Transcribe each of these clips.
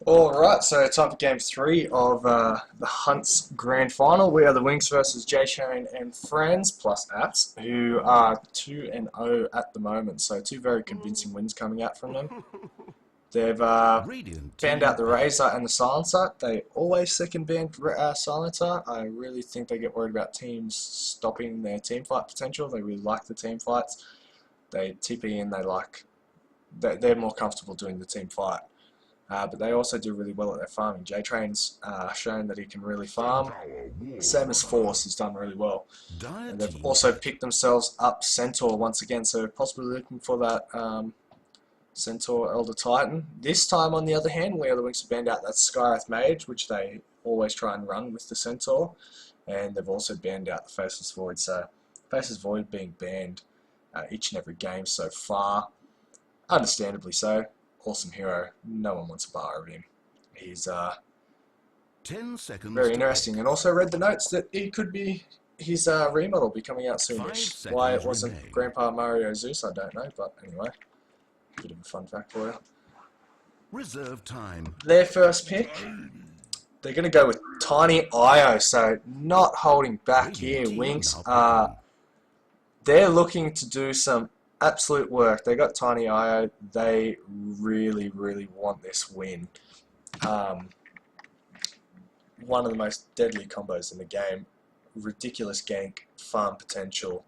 Alright, so time for game 3 of the Hunt's Grand Final. We are the Winx versus Jtrain and friends, plus apps, who are 2-0 at the moment. So two very convincing wins coming out from them. They've banned out the Razor and the Silencer. They always second ban Silencer. I really think they get worried about teams stopping their team fight potential. They really like the team fights. They TP in, they're more comfortable doing the team fight. But they also do really well at their farming. Jtrain's shown that he can really farm. Same as Force has done really well. And they've also picked themselves up Centaur once again, so possibly looking for that Centaur Elder Titan. This time, on the other hand, we are the Winx have banned out that Skywrath Mage, which they always try and run with the Centaur. And they've also banned out the Faceless Void, so Faceless Void being banned each and every game so far. Understandably so. Awesome hero. No one wants a bar of him. He's 10 seconds very interesting. And also read the notes that he could be his remodel be coming out soonish. Why it wasn't remaining. Grandpa Mario Zeus, I don't know. But anyway, bit of a fun fact for you. Reserve time. Their first pick, they're going to go with Tiny IO. So not holding back here. Winx they're looking to do some absolute work. They got Tiny IO. They really, really want this win. One of the most deadly combos in the game. Ridiculous gank, farm potential,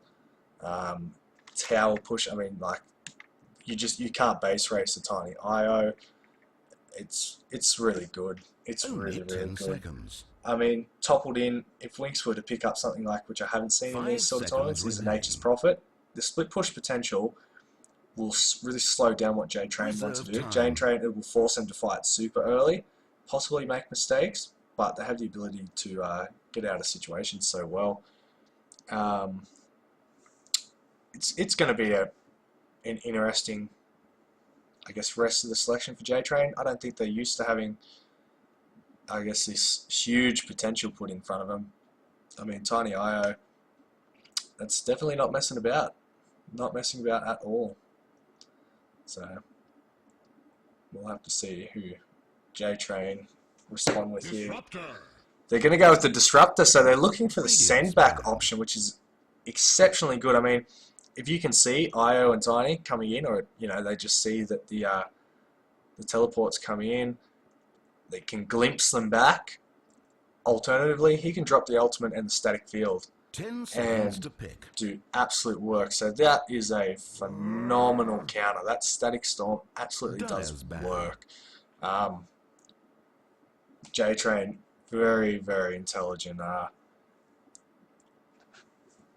tower push. I mean, like you can't base race a Tiny IO. It's really good. It's really good. Seconds. I mean, toppled in. If Winx were to pick up something like, which I haven't seen in these sort of tournaments, is a Nature's Prophet. The split push potential will really slow down what Jtrain wants to do. Jtrain, it will force them to fight super early, possibly make mistakes, but they have the ability to get out of situations so well. It's going to be an interesting, I guess, rest of the selection for Jtrain. I don't think they're used to having, I guess, this huge potential put in front of them. I mean, Tiny IO, that's definitely not messing about. Not messing about at all. So, we'll have to see who Jtrain respond with here. They're going to go with the Disruptor, so they're looking for the send back option, which is exceptionally good. I mean, if you can see IO and Tiny coming in, or they just see that the teleport's coming in, they can glimpse them back. Alternatively, he can drop the ultimate and the static field 10 seconds and to pick. do absolute work. So that is a phenomenal counter. That Static Storm absolutely does work. Jtrain, very, very intelligent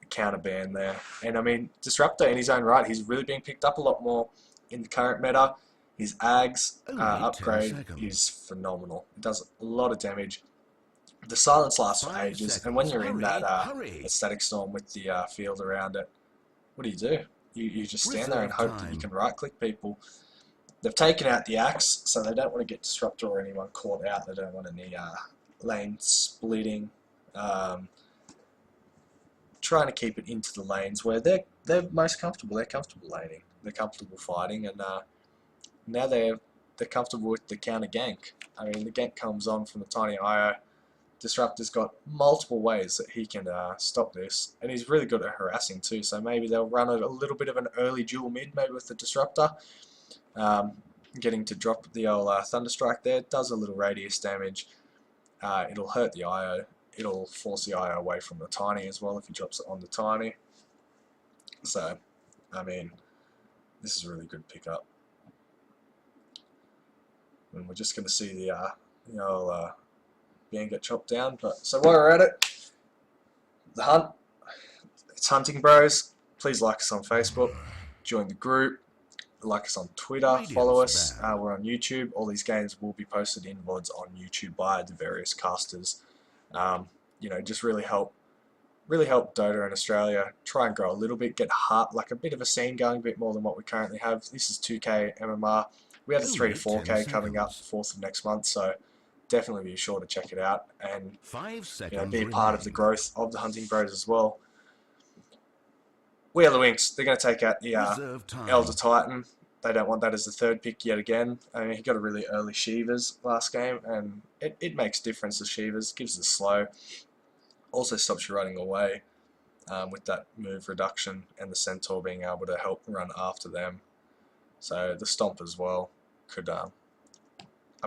counter ban there. And I mean, Disruptor in his own right, he's really being picked up a lot more in the current meta. His Ags upgrade is phenomenal. It does a lot of damage. The silence lasts for ages, and when you're in that Static Storm with the field around it, what do? You just stand there and hope that you can right-click people. They've taken out the Axe, so they don't want to get Disruptor or anyone caught out. They don't want any lane splitting. Trying to keep it into the lanes where they're most comfortable. They're comfortable laning. They're comfortable fighting, and now they're comfortable with the counter gank. I mean, the gank comes on from the Tiny IO. Disruptor's got multiple ways that he can stop this, and he's really good at harassing too, so maybe they'll run a little bit of an early dual mid, maybe with the Disruptor. Getting to drop the old Thunderstrike there, does a little radius damage. It'll hurt the IO, it'll force the IO away from the Tiny as well if he drops it on the Tiny. So, I mean, this is a really good pickup. And we're just going to see the old Gang get chopped down. But so while we're at it, the hunt, it's Hunting Bros. Please like us on Facebook, join the group, like us on Twitter, follow us. We're on YouTube. All these games will be posted in VODs on YouTube by the various casters. Just really help Dota in Australia try and grow a little bit, get like a bit of a scene going, a bit more than what we currently have. This is 2K MMR. We have the 3 to 4K coming up 4th of next month, so definitely be sure to check it out and 5 seconds be a part of the growth of the Hunting Bros as well. We are the Winx. They're going to take out the Elder Titan. They don't want that as the third pick yet again. I mean, he got a really early Shivers last game, and it makes difference to Shivers, gives the slow, also stops you running away with that move reduction, and the Centaur being able to help run after them. So the Stomp as well could, I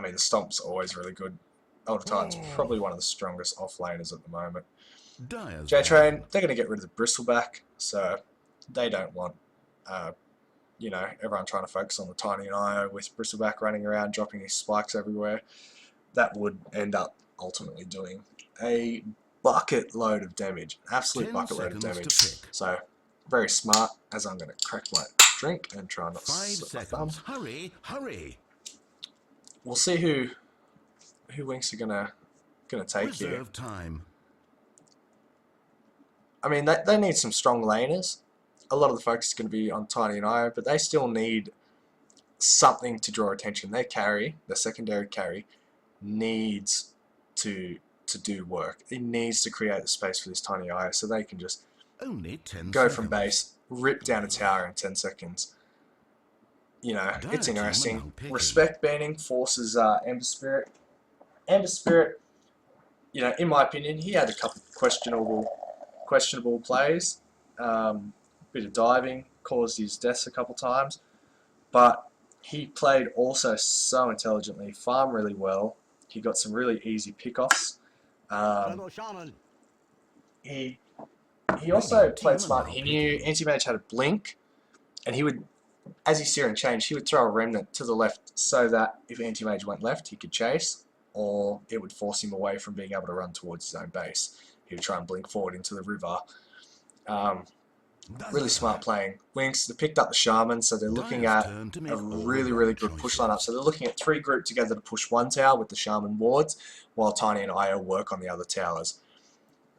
mean, the Stomp's always really good. Elder Titan's probably one of the strongest offlaners at the moment. Jtrain, they're going to get rid of the Bristleback, so they don't want, you know, everyone trying to focus on the Tiny and IO with Bristleback running around, dropping his spikes everywhere. That would end up ultimately doing a bucket load of damage, an absolute bucket load of damage. So, very smart, as I'm going to crack my drink and try not to slip my thumb. Hurry! We'll see who Winx are gonna take Reserve here. Time. I mean, they need some strong laners. A lot of the focus is going to be on Tiny and IO, but they still need something to draw attention. Their carry, their secondary carry, needs to do work. It needs to create the space for this Tiny IO so they can just Only 10 go seconds. from base, rip down a tower in 10 seconds. You know, it's interesting. Respect banning forces Ember Spirit. Ember Spirit, you know, in my opinion, he had a couple of questionable plays. Bit of diving, caused his deaths a couple times. But he played also so intelligently, farmed really well. He got some really easy pickoffs. He also played smart. He knew anti-mage had a blink, and he would, as his Searing changed, he would throw a remnant to the left so that if anti-mage went left, he could chase, or it would force him away from being able to run towards his own base. He would try and blink forward into the river. Really smart playing. Winx, they picked up the Shaman, so they're looking at a really good push lineup. So they're looking at 3 grouped together to push one tower with the Shaman wards, while Tiny and IO work on the other towers.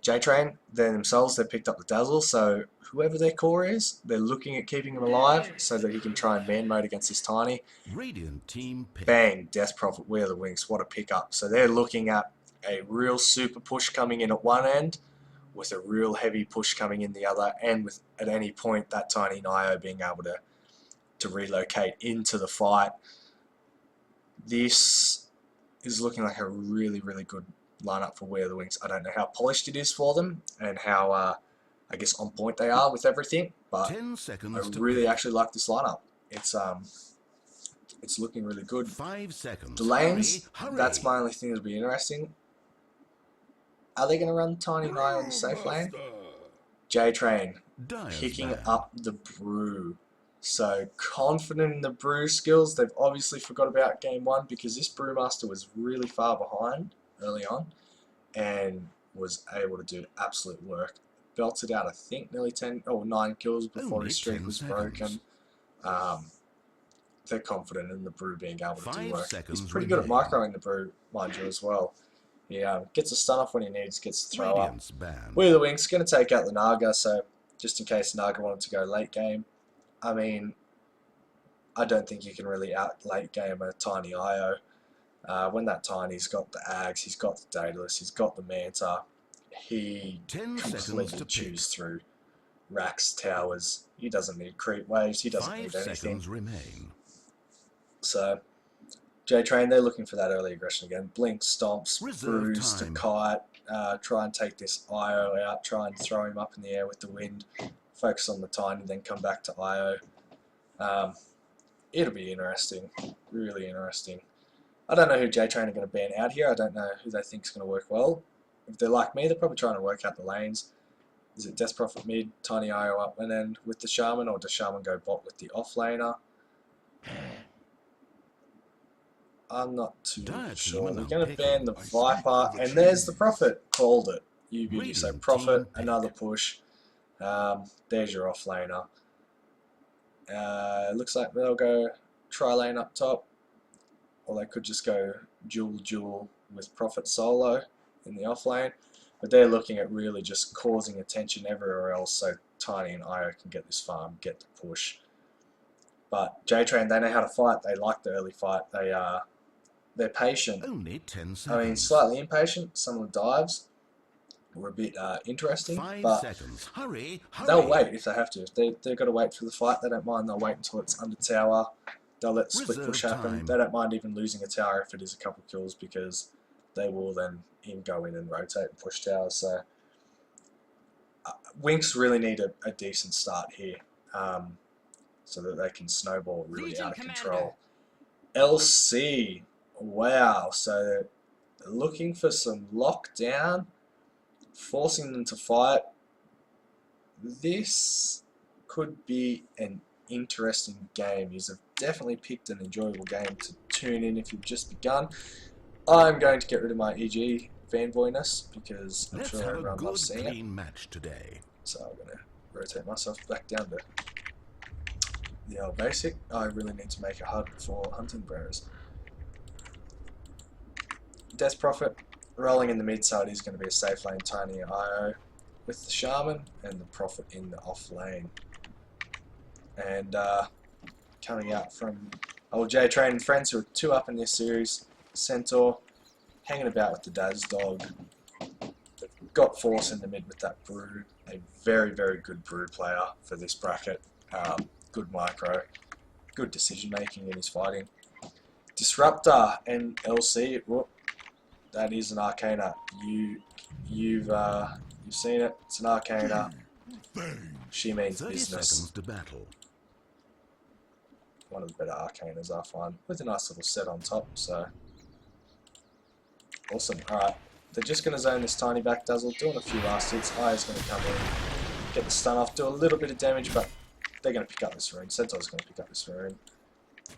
Jtrain, they themselves, they picked up the Dazzle, so whoever their core is, they're looking at keeping him alive so that he can try and man mode against this Tiny. Radiant team pick. Bang, Death Prophet, we are the Winx, what a pickup. So they're looking at a real super push coming in at one end, with a real heavy push coming in the other, and with at any point that Tiny Nio being able to relocate into the fight. This is looking like a really good lineup for We Are the Winx. I don't know how polished it is for them and how I guess on point they are with everything, but 10 seconds I really actually like this lineup. It's looking really good. 5 seconds. The lanes, hurry. that's my only thing that'll be interesting. Are they going to run Tiny Nio on the safe lane? Jtrain picking up the Brew. So confident in the Brew skills. They've obviously forgot about game 1 because this Brewmaster was really far behind early on and was able to do absolute work. Belted out, I think, nearly 10 or 9 kills before his streak was broken. They're confident in the Brew being able to do work. He's pretty good at microing the Brew, mind you, as well. He gets a stun off when he needs, gets the throw up. We Are the Winx going to take out the Naga, so just in case Naga wanted to go late game. I mean, I don't think you can really out late game a Tiny IO. When that Tiny's got the Ags, he's got the Daedalus, he's got the Manta, he completely chews through racks, towers. He doesn't need creep waves, he doesn't need anything. So, Jtrain, they're looking for that early aggression again. Blink, stomps, bruise to kite, try and take this IO out, try and throw him up in the air with the wind, focus on the Tiny, then come back to IO. It'll be interesting, really interesting. I don't know who Jtrain are going to ban out here. I don't know who they think is going to work well. If they're like me, they're probably trying to work out the lanes. Is it Death Prophet mid, Tiny IO up and then with the Shaman, or does Shaman go bot with the offlaner? I'm not too sure. They're going to ban the Viper, and there's the Prophet. Called it. You beauty. So Prophet, another push. There's your offlaner. Looks like they'll go tri-lane up top, or they could just go dual with Prophet solo in the offlane. But they're looking at really just causing attention everywhere else so Tiny and IO can get this farm, get the push. But Jtrain, they know how to fight. They like the early fight. They're patient. Only 10 seconds. I mean, slightly impatient, some of the dives. were a bit interesting, 5 seconds. Hurry, they'll hurry. wait if they have to. If they've got to wait for the fight, they don't mind. They'll wait until it's under tower. They'll let split push Reserve happen. time. They don't mind even losing a tower if it is a couple kills, because they will then go in and rotate and push towers. So Winx really need a decent start here, so that they can snowball really Legion out of Commander. control. LC, wow. So they're looking for some lockdown, forcing them to fight. This could be an interesting game. You've definitely picked an enjoyable game to tune in if you've just begun. I'm going to get rid of my EG fanboyness because I'm Let's sure have a everyone good, loves seeing it. clean match today. So I'm going to rotate myself back down to the old basic. I really need to make a HUD for hunting bros. Death Prophet rolling in the mid side is going to be a safe lane Tiny IO with the Shaman and the Prophet in the off lane. And coming out from old Jtrain and friends, who are 2 up in this series, Centaur hanging about with the Daz Dog. They've got Force in the mid with that Brew, a very, very good Brew player for this bracket. Good micro, good decision making in his fighting. Disruptor and LC, whoop, that is an Arcana. You've seen it. It's an Arcana. She means 30 business. seconds to battle. One of the better Arcanas I find, with a nice little set on top. So awesome. All right, they're just going to zone this Tiny back Dazzle, doing a few last hits. Aya's going to come in, get the stun off, do a little bit of damage, but they're going to pick up this rune. Centaur's going to pick up this rune.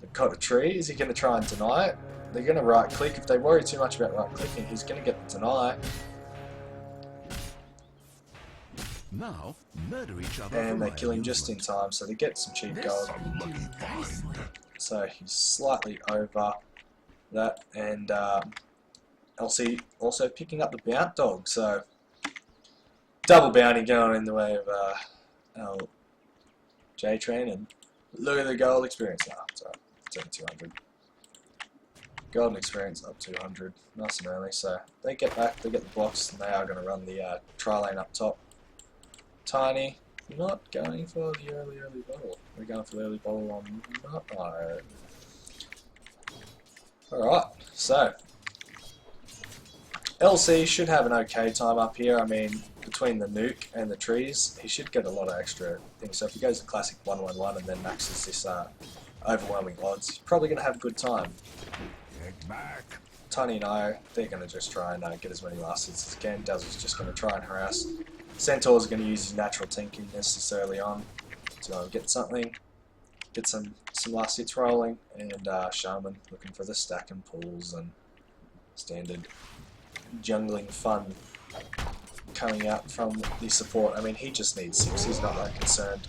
They've got a tree. Is he going to try and deny it? They're going to right click. If they worry too much about right clicking, he's going to get the deny. Now, murder each other. And for they my kill him just in amusement. time, so they get some cheap This gold. should do nicely. So he's slightly over that, and LC also picking up the Bount Dog, so double bounty going in the way of our Jtrain, and look at the gold experience now. So it's over 200. Golden experience up 200, nice and early. So they get back, they get the blocks, and they are going to run the tri lane up top. Tiny, not going for the early bottle. We're going for the early bottle on Nut. Alright, so LC should have an okay time up here. I mean, between the nuke and the trees, he should get a lot of extra things. So if he goes to classic 1-1-1 and then maxes this overwhelming odds, he's probably going to have a good time. Get back. Tiny and I, they're going to just try and get as many last hits as can. Dazzle's just going to try and harass. Centaur's going to use his natural tinkiness this early on to get something, get some last hits rolling, and Shaman looking for the stack and pulls and standard jungling fun coming out from the support. I mean, he just needs 6, he's not that concerned.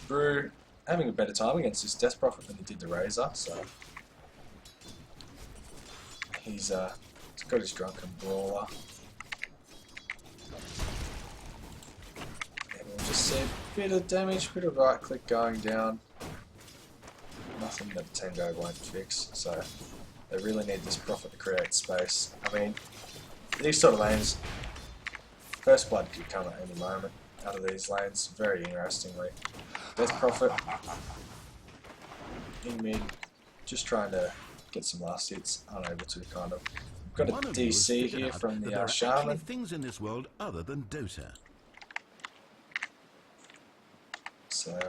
Brew having a better time against this Death Prophet than he did the Razor, so he's got his Drunken Brawler. And we'll just see a bit of damage, bit of right click going down. Nothing that Tango won't fix, so they really need this Prophet to create space. I mean, these sort of lanes, First Blood could come at any moment out of these lanes, very interestingly. Death Prophet in mid, just trying to get some last hits, unable to kind of. Got a One of you has DC figured here out from that the there are Shaman. actually things in this world other than Dota. So,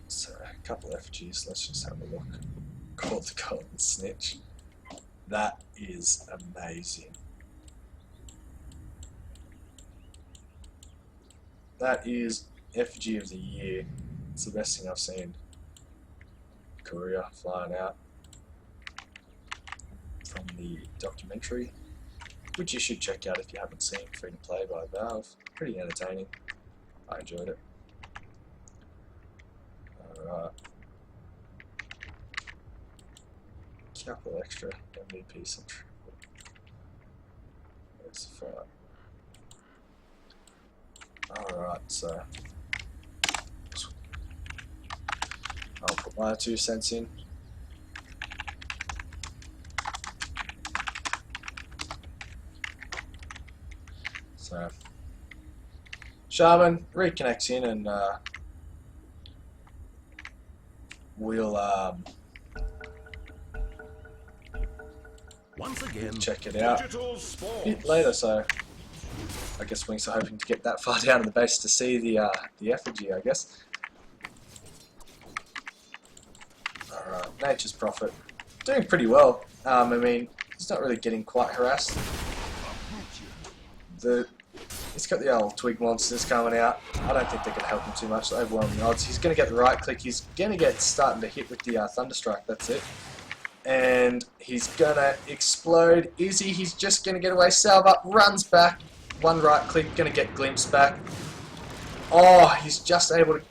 so a couple FGs. Let's just have a look. Called the Golden Snitch. That is amazing. That is FG of the year. It's the best thing I've seen. Korea flying out from the documentary, which you should check out if you haven't seen. Free to play by Valve. Pretty entertaining. I enjoyed it. Alright. Couple extra MVPs and Where's the fight? Alright, so I'll put my 2 cents in. So, Shaman reconnects in and we'll Once again, check it out a bit later. So, I guess Winx are hoping to get that far down in the base to see the effigy, I guess. Alright, Nature's Prophet. Doing pretty well. I mean, he's not really getting quite harassed. He's got the old Twig monsters coming out. I don't think they can help him too much. Overwhelming odds. He's going to get the right click. He's going to get starting to hit with the Thunderstrike. That's it. And he's going to explode. Izzy, he's just going to get away. Salve up, runs back. One right click, going to get glimpse back. Oh, he's just able to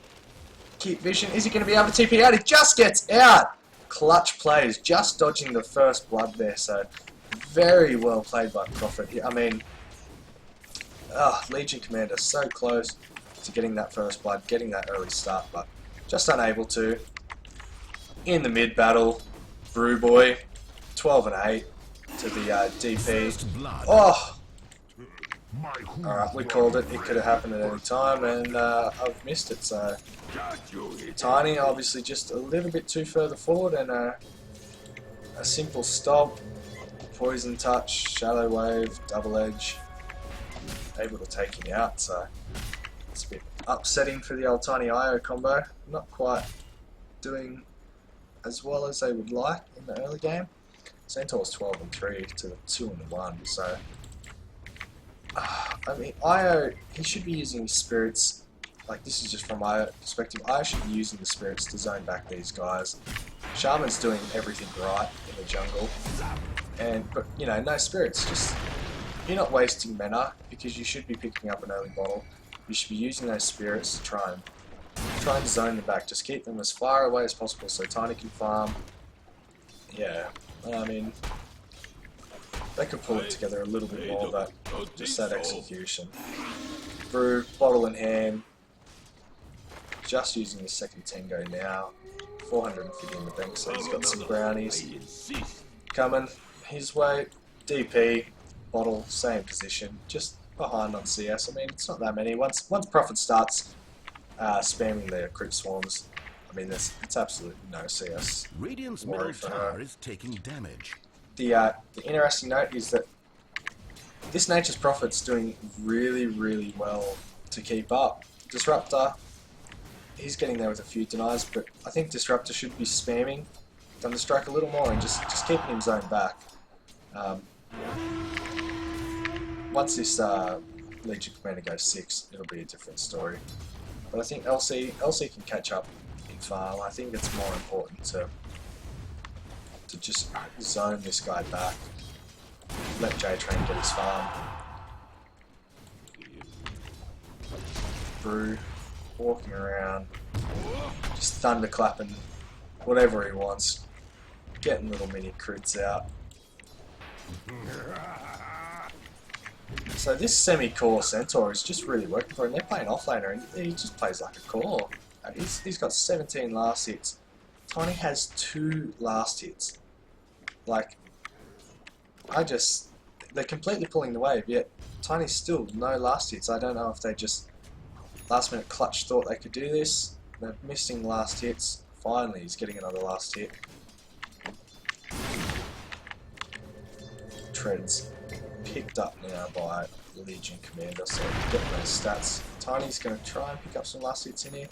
keep vision. Is he going to be able to TP out? He just gets out. Clutch plays, just dodging the first blood there. So very well played by Prophet. I mean, Legion Commander so close to getting that first blood, getting that early start, but just unable to. In the mid battle, Brew Boy, 12 and 8 to the DP. Oh! Alright, we called it. It could have happened at any time, and I've missed it. So Tiny, obviously, just a little bit too further forward, and a simple stop, poison touch, shallow wave, double edge, able to take him out. So it's a bit upsetting for the old Tiny IO combo. Not quite doing as well as they would like in the early game. Centaur's 12 and 3 to the 2 and 1. So I mean, IO, he should be using his spirits. Like, this is just from my perspective. IO should be using the spirits to zone back these guys. Shaman's doing everything right in the jungle, but you know, no spirits. Just, you're not wasting mana because you should be picking up an early bottle. You should be using those spirits to try and zone them back. Just keep them as far away as possible so Tiny can farm. Yeah, I mean, they could pull it together a little bit more, but just that execution. Brew, bottle in hand, just using his second Tango now. 450 in the bank, so he's got some brownies coming his way. DP, bottle, same position, just behind on CS. I mean, it's not that many. Once Prophet starts spamming their crit swarms, I mean, it's absolutely no CS. Radiant's middle tower is taking damage. The interesting note is that this Nature's Prophet's doing really, really well to keep up. Disruptor, he's getting there with a few denies, but I think Disruptor should be spamming Thunderstrike a little more and just keeping him zoned back. Once this Legion Commander goes 6, it'll be a different story. But I think LC can catch up in farm. I think it's more important to just zone this guy back. Let Jtrain get his farm. Brew, walking around, just thunderclapping whatever he wants, getting little mini crits out. So this semi-core Centaur is just really working for him. They're playing offlaner and he just plays like a core. He's got 17 last hits. Tiny has 2 last hits. Like, they're completely pulling the wave, yet Tiny's still no last hits. I don't know if they just last minute clutch thought they could do this. They're missing last hits. Finally, he's getting another last hit. Treads picked up now by Legion Commander, so getting those stats. Tiny's going to try and pick up some last hits in here.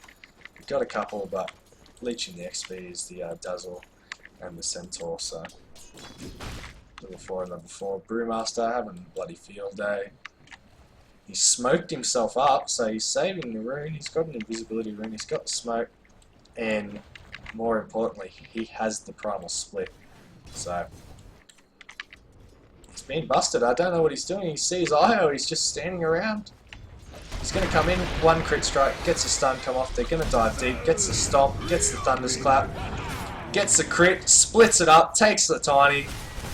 We've got a couple, but leeching the XP is the Dazzle and the Centaur, so level 4 and level 4. Brewmaster having a bloody field day. He smoked himself up, so he's saving the rune. He's got an invisibility rune, he's got the smoke, and more importantly, he has the primal split. So he's been busted. I don't know what he's doing. He sees IO, he's just standing around. He's going to come in, 1 crit strike, gets a stun come off, they're going to dive deep, gets the stomp, gets the thunderclap, gets the crit, splits it up, takes the Tiny,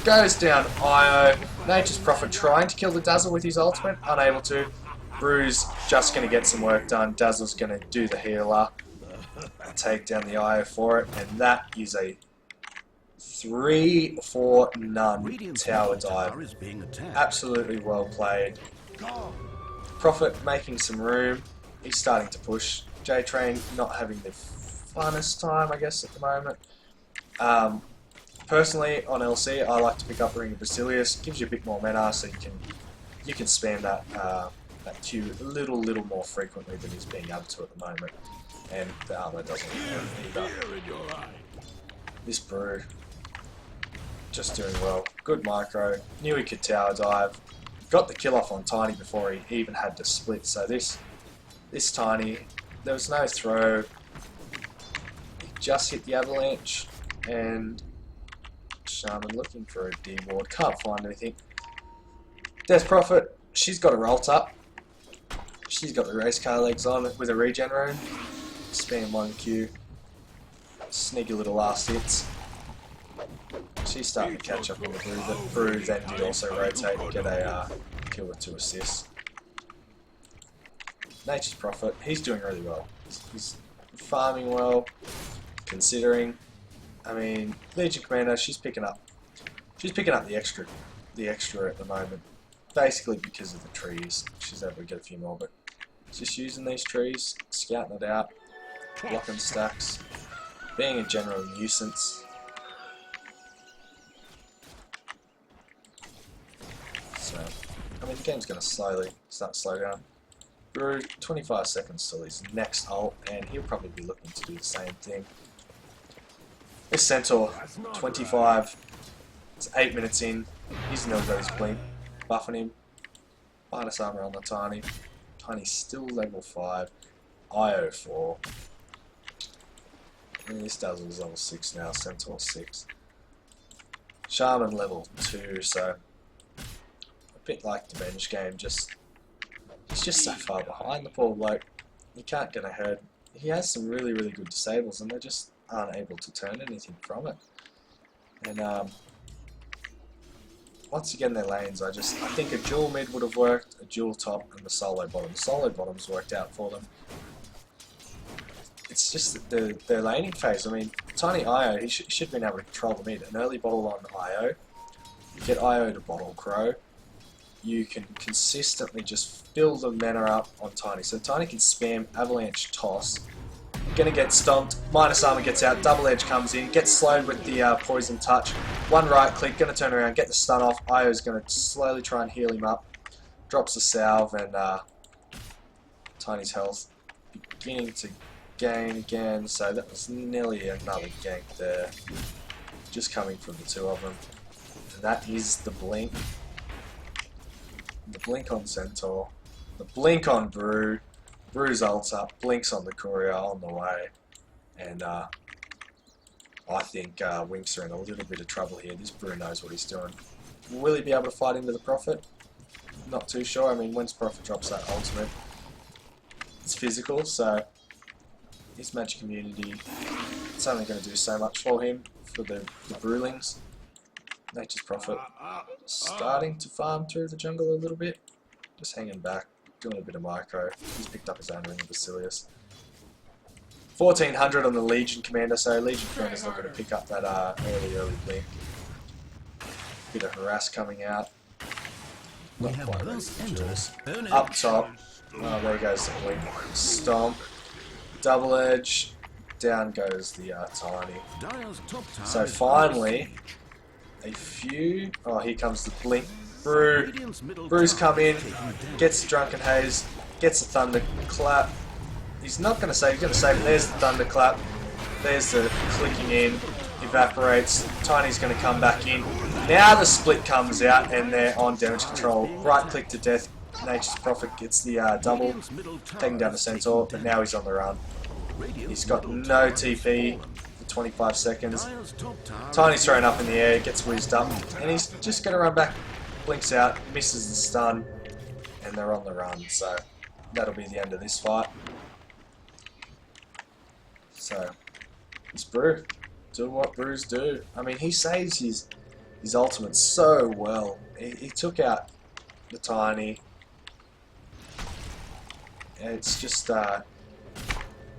goes down IO. Nature's Prophet trying to kill the Dazzle with his ultimate, unable to. Brew's just going to get some work done. Dazzle's going to do the healer. take down the IO for it, and that is a 3 for none tower dive. Is being attacked. Absolutely well played. Prophet making some room. He's starting to push. Jtrain not having the funnest time, I guess, at the moment. Personally, on LC, I like to pick up Ring of Basilius. Gives you a bit more mana, so you can spam that that Q a little more frequently than he's being able to at the moment. And the armor doesn't hurt either. This Brew, just doing well. Good micro. Knew he could tower dive. Got the kill off on Tiny before he even had to split. So this Tiny, there was no throw. He just hit the avalanche, and Shaman looking for a D ward. Can't find anything. Death Prophet, she's got a rolt up. She's got the race car legs on with a regen rune. Spam 1Q. Sneaky little last hits. She's starting to catch up on the Brew. The Brew then did also rotate and get a kill with 2 assists. Nature's Prophet, he's doing really well. He's farming well, considering. I mean, Legion Commander, she's picking up the extra at the moment. Basically because of the trees. She's able to get a few more, but just using these trees, scouting it out, blocking stacks, being a general nuisance. So, I mean, the game's going to slowly start to slow down. Brew, 25 seconds till his next ult, and he'll probably be looking to do the same thing. This Centaur, 25, it's 8 minutes in, he's nearly got his blink, buffing him, minus armor on the Tiny. Tiny's still level 5, IO 4. And this Dazzle's level 6 now, Centaur 6. Shaman level 2, so a bit like the bench game, he's just so far behind the poor bloke. You can't get ahead. He has some really good disables, and they just aren't able to turn anything from it. And once again, their lanes, I think a dual mid would have worked, a dual top, and the solo bottom. The solo bottom's worked out for them. It's just their laning phase. I mean, Tiny IO, he should have been able to control the mid. An early bottle on IO, get IO to bottle Crow. You can consistently just fill the mana up on Tiny. So Tiny can spam Avalanche Toss. Gonna get stomped, minus armor gets out, double edge comes in, gets slowed with the poison touch. One right click, gonna turn around, get the stun off. Io's gonna slowly try and heal him up. Drops a salve, and Tiny's health beginning to gain again. So that was nearly another gank there, just coming from the two of them. And that is the blink. The blink on Centaur, the blink on Brew. Brew's ults up, blinks on the courier on the way, and I think Winx are in a little bit of trouble here. This Brew knows what he's doing. Will he be able to fight into the Prophet? Not too sure. I mean, once Prophet drops that ultimate, it's physical, so his magic immunity, it's only going to do so much for him, for the Brewlings. Nature's Prophet starting to farm through the jungle a little bit, just hanging back. Doing a bit of micro. He's picked up his own Ring of Basilius. 1400 on the Legion Commander, so Legion Commander's not going to pick up that early blink. Bit of harass coming out. We have thus entered Up top. Oh, there goes the blink. Stomp. Double edge. Down goes the Tiny. So finally, a few. Oh, here comes the blink. Brew's come in, gets the Drunken Haze, gets the Thunderclap. He's not going to save, he's going to save. There's the Thunderclap. There's the clicking in, evaporates. Tiny's going to come back in. Now the split comes out and they're on damage control. Right click to death. Nature's Prophet gets the double, taking down the Centaur, but now he's on the run. He's got no TP for 25 seconds. Tiny's thrown up in the air, gets whizzed up, and he's just going to run back. Blinks out, misses the stun, and they're on the run, so that'll be the end of this fight. So, it's Brew, doing what Brews do. I mean, he saves his ultimate so well. He took out the Tiny. It's just,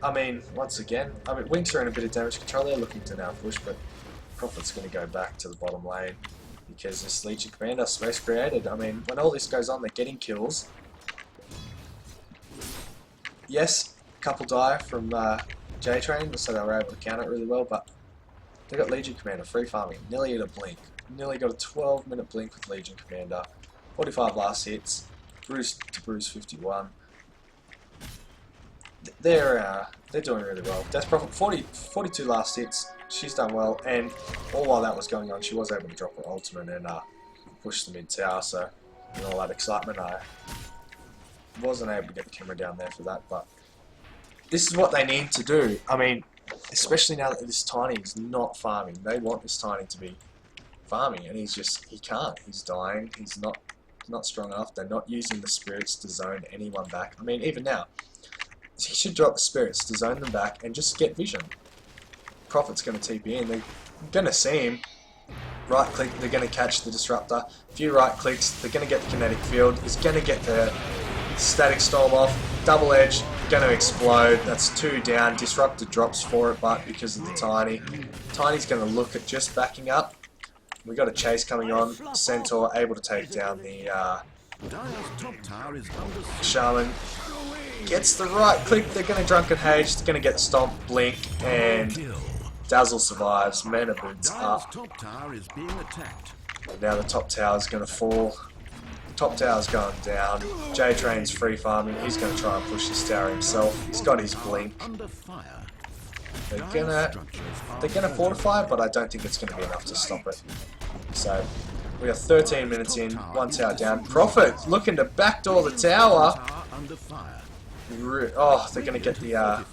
I mean, once again, Winx are in a bit of damage control. They're looking to now push, but Profit's going to go back to the bottom lane because this Legion Commander space created. I mean, when all this goes on, they're getting kills. Yes, a couple die from Jtrain, so they were able to counter it really well, but they got Legion Commander free farming, nearly at a blink. Nearly got a 12-minute blink with Legion Commander. 45 last hits, Bruce to Bruce 51. They're doing really well. Death Prophet 42 last hits. She's done well, and all while that was going on, she was able to drop her ultimate and push the mid tower. So, in all that excitement, I wasn't able to get the camera down there for that. But this is what they need to do. I mean, especially now that this Tiny is not farming, they want this Tiny to be farming, and he can't. He's dying. He's not strong enough. They're not using the spirits to zone anyone back. I mean, even now, he should drop the spirits to zone them back and just get vision. Profit's going to TP in. They're going to see him. Right click, they're going to catch the disruptor. A few right clicks, they're going to get the kinetic field. He's going to get the static storm off. Double edge, going to explode. That's 2 down. Disruptor drops for it, but because of the Tiny. Tiny's going to look at just backing up. We got a chase coming on. Centaur able to take down the Shaman. Gets the right click. They're going to Drunken Hage. They're going to get Stomp, Blink, and Dazzle survives. Mana boots up. And now the top tower is going to fall. The top tower's going down. Jtrain's free farming. He's going to try and push this tower himself. He's got his Blink. They're gonna fortify, but I don't think it's going to be enough to stop it. So we are 13 minutes in, 1 tower down. Profit looking to backdoor the tower. Oh, they're going to get the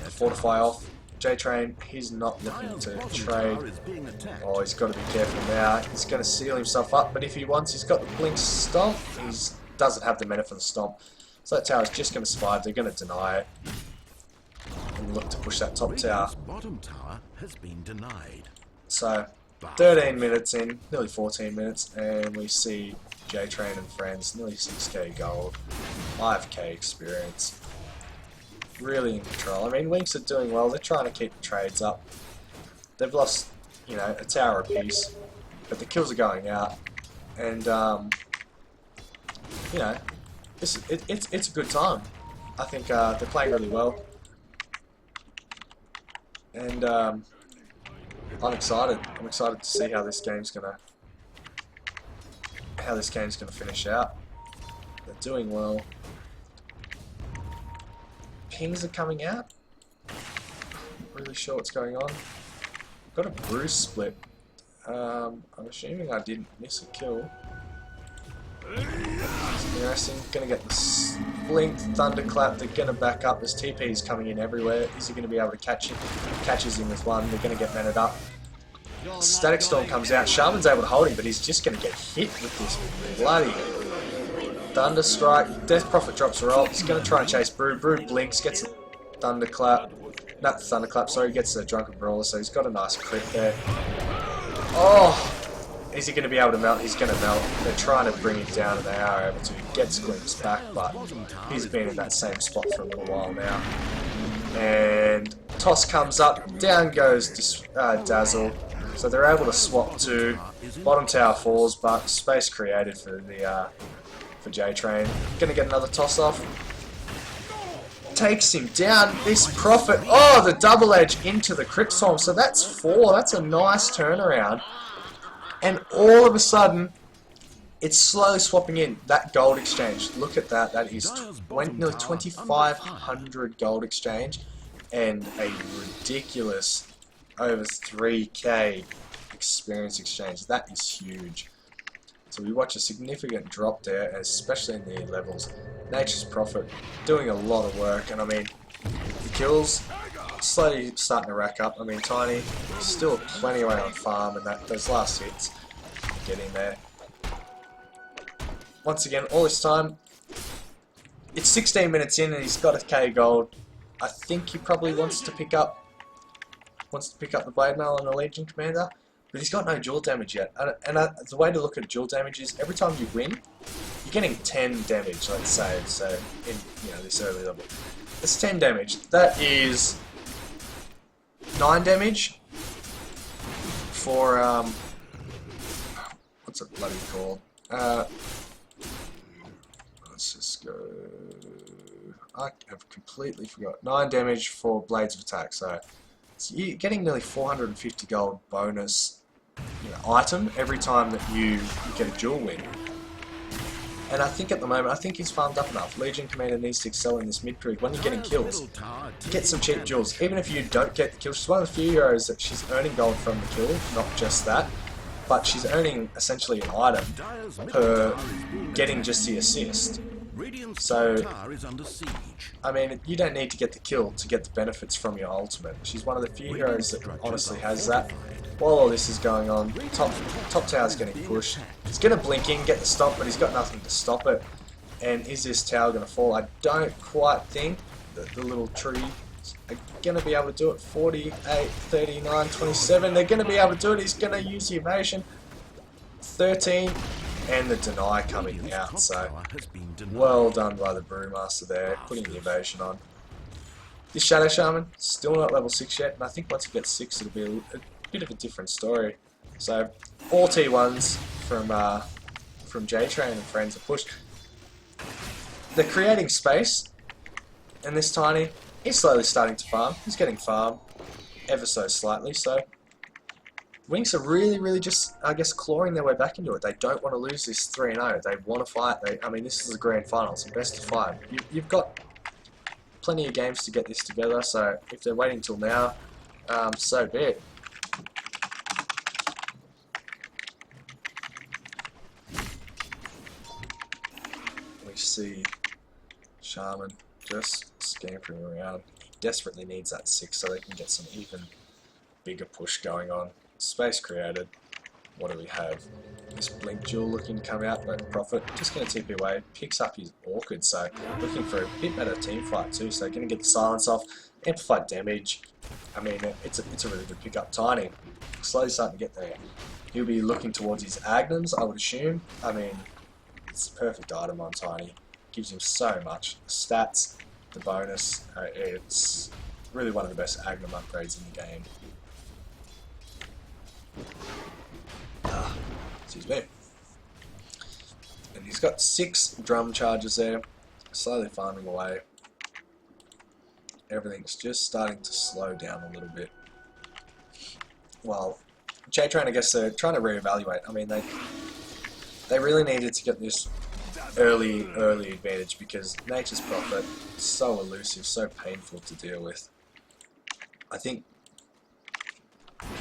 fortify off. Jtrain, he's not looking to trade. Oh, he's got to be careful now. He's going to seal himself up, but if he wants, he's got the Blink Stomp. He doesn't have the mana for the Stomp. So that tower's just going to survive. They're going to deny it. And look to push that top tower. Bottom tower has been denied. So, 13 minutes in, nearly 14 minutes, and we see Jtrain and friends, nearly 6k gold, 5k experience. Really in control. I mean, Winx are doing well. They're trying to keep the trades up. They've lost, you know, a tower apiece, but the kills are going out, and you know, it's a good time. I think they're playing really well. And I'm excited. I'm excited to see how this game's gonna finish out. They're doing well. Pings are coming out. Not really sure what's going on. Got a Bruce split. I'm assuming I didn't miss a kill. It's interesting. Gonna get the Blink, Thunderclap. They're gonna back up. There's TPs coming in everywhere. Is he gonna be able to catch him? Catches him with one. They're gonna get maned up. Static Storm comes out. Shaman's able to hold him, but he's just gonna get hit with this bloody Thunder Strike. Death Prophet drops her ult. He's gonna try and chase Brew. Brew blinks, gets a Thunderclap. Not the Thunderclap, sorry, gets a Drunken Brawler, so he's got a nice crit there. Oh! Is he going to be able to melt? He's going to melt. They're trying to bring him down and they are able to. Get Glimpse back, but he's been in that same spot for a little while now. And Toss comes up, down goes Dazzle. So they're able to swap to bottom tower falls, but space created for the for Jtrain. Going to get another toss off. Takes him down. This Prophet. Oh, the double edge into the Crypt Storm. So that's 4. That's a nice turnaround. And all of a sudden, it's slowly swapping in. That gold exchange, look at that. That is nearly 2,500 gold exchange and a ridiculous over 3k experience exchange. That is huge. So we watch a significant drop there, especially in the levels. Nature's Prophet doing a lot of work, and I mean, the kills slowly starting to rack up. I mean, Tiny still plenty away on farm, and those last hits get in there. Once again, all this time, it's 16 minutes in, and he's got a K gold. I think he probably wants to pick up the Blade Mail on the Legion Commander, but he's got no dual damage yet. And the way to look at dual damage is every time you win, you're getting 10 damage, let's say, so in this early level. It's 10 damage. That is 9 damage for what's it bloody called? Let's just go. I have completely forgot. 9 damage for Blades of Attack. So you're getting nearly 450 gold bonus item every time that you get a duel win. And I think at the moment, I think he's farmed up enough. Legion Commander needs to excel in this mid-period. When you're getting kills, get some cheap duels. Even if you don't get the kill, she's one of the few heroes that she's earning gold from the kill, not just that. But she's earning essentially an item per getting just the assist. So, I mean, you don't need to get the kill to get the benefits from your ultimate. She's one of the few heroes that honestly has that. While all this is going on, top tower's getting pushed. He's going to blink in, get the stop, but he's got nothing to stop it. And is this tower going to fall? I don't quite think that the little trees are going to be able to do it. 48, 39, 27. They're going to be able to do it. He's going to use the evasion. 13. And the deny coming out. So, well done by the Brewmaster there, putting the evasion on. This Shadow Shaman, still not level 6 yet. And I think once he gets 6, it'll be a bit of a different story. So, all T1s from Jtrain and friends are pushed. They're creating space, and this Tiny, he's slowly starting to farm. He's getting farm ever so slightly, so Winx are really just, I guess, clawing their way back into it. They don't want to lose this 3-0. They want to fight. I mean, this is a grand final. It's a best of 5. You've got plenty of games to get this together, so if they're waiting till now, so be it. We see Shaman just scampering around. He desperately needs that 6 so they can get some even bigger push going on. Space created. What do we have? This Blink Jewel looking to come out, but Prophet just going to TP away. Picks up his Orchid, so looking for a bit better team fight too. So going to get the silence off, amplified damage. I mean, it's a really good pickup. Tiny, slowly starting to get there. He'll be looking towards his Agnums, I would assume. I mean, it's the perfect item on Tiny. Gives him so much. The stats, the bonus. It's really one of the best Agnum upgrades in the game. Excuse me. And he's got 6 drum charges there, slowly farming away. Everything's just starting to slow down a little bit. Well, Jtrain, I guess they're trying to reevaluate. I mean, they really needed to get this early advantage because Nature's Prophet is so elusive, so painful to deal with. I think.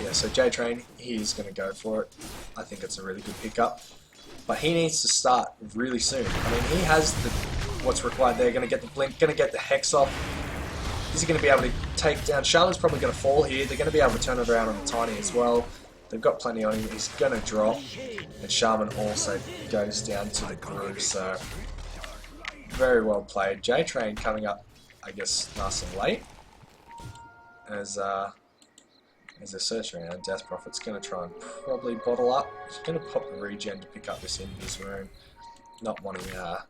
Yeah, so Jtrain, he's going to go for it. I think it's a really good pickup. But he needs to start really soon. I mean, he has what's required there. Going to get the blink, going to get the hex off. Is he going to be able to take down? Shaman's probably going to fall here. They're going to be able to turn it around on the Tiny as well. They've got plenty on him. He's going to drop. And Shaman also goes down to the group. So, very well played. Jtrain coming up, I guess, nice and late. As they're searching around, Death Prophet's going to try and probably bottle up. He's going to pop the regen to pick up this in his room. Not wanting a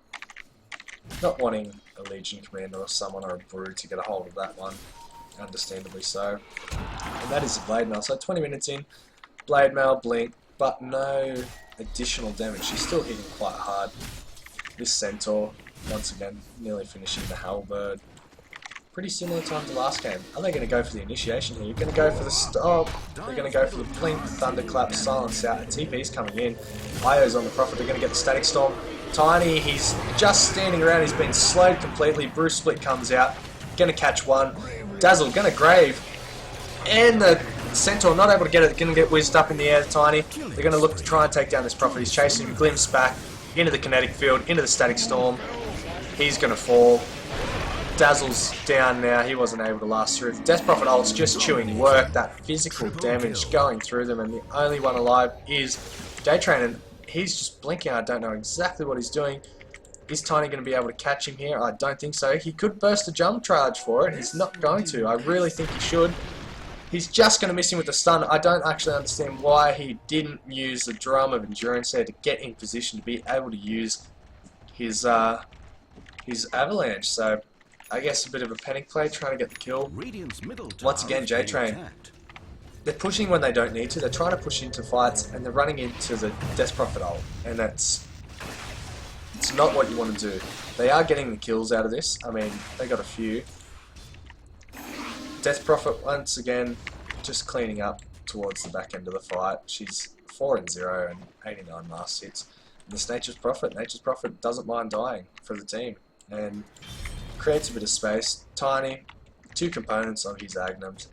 Legion Commander or someone or a Brew to get a hold of that one. Understandably so. And that is the Blade Mail. So 20 minutes in, Blade Mail, Blink, but no additional damage. She's still hitting quite hard. This Centaur, once again, nearly finishing the Halberd. Pretty similar time to last game. Are they going to go for the initiation here? You're going to go for the stop. They're going to go for the blink, thunderclap, silence out. And TP's coming in. Io's on the Prophet. They're going to get the static storm. Tiny, he's just standing around. He's been slowed completely. Bruce Split comes out. Going to catch one. Dazzle, going to grave. And the Centaur not able to get it. Going to get whizzed up in the air. Tiny. They're going to look to try and take down this Prophet. He's chasing him. Glimpse back into the kinetic field, into the static storm. He's going to fall. Dazzle's down now, he wasn't able to last through. The Death Prophet ult's just chewing work, that physical damage going through them, and the only one alive is Jtrain, and he's just blinking. I don't know exactly what he's doing. Is Tiny going to be able to catch him here? I don't think so. He could burst a jump charge for it. He's not going to. I really think he should. He's just going to miss him with the stun. I don't actually understand why he didn't use the Drum of Endurance there to get in position to be able to use his avalanche. So I guess a bit of a panic play, trying to get the kill. Once again, Jtrain. They're pushing when they don't need to. They're trying to push into fights, and they're running into the Death Prophet ult, and it's not what you want to do. They are getting the kills out of this. I mean, they got a few. Death Prophet once again just cleaning up towards the back end of the fight. She's 4-0 and 89 last hits. And this Nature's Prophet doesn't mind dying for the team and creates a bit of space. Tiny, 2 components of his Agnums.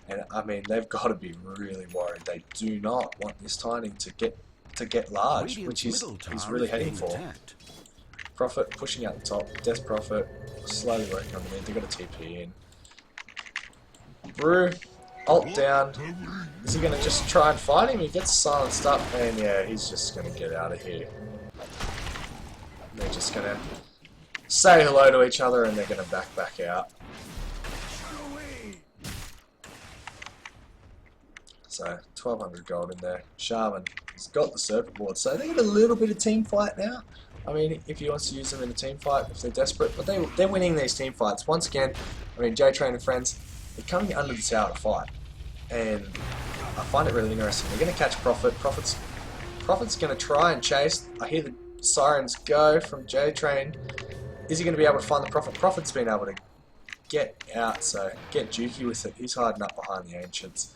And I mean, they've got to be really worried. They do not want this Tiny to get large, which he's really heading for. Prophet pushing out the top. Death Prophet slowly working on the mid. They've got a TP in. Brew, ult down. Is he going to just try and fight him? He gets silenced up, and yeah, he's just going to get out of here. They're just going to say hello to each other, and they're going to back out. So 1200 gold in there. Shaman has got the Serpent board, so they get a little bit of team fight now. I mean, if he wants to use them in a team fight, if they're desperate, but they're winning these team fights. Once again, I mean, Jtrain and friends, they're coming under the tower to fight, and I find it really interesting. They're going to catch Prophet. Prophet's going to try and chase. I hear the sirens go from Jtrain. Is he going to be able to find the Prophet? Prophet's been able to get out, so get jukey with it. He's hiding up behind the Ancients.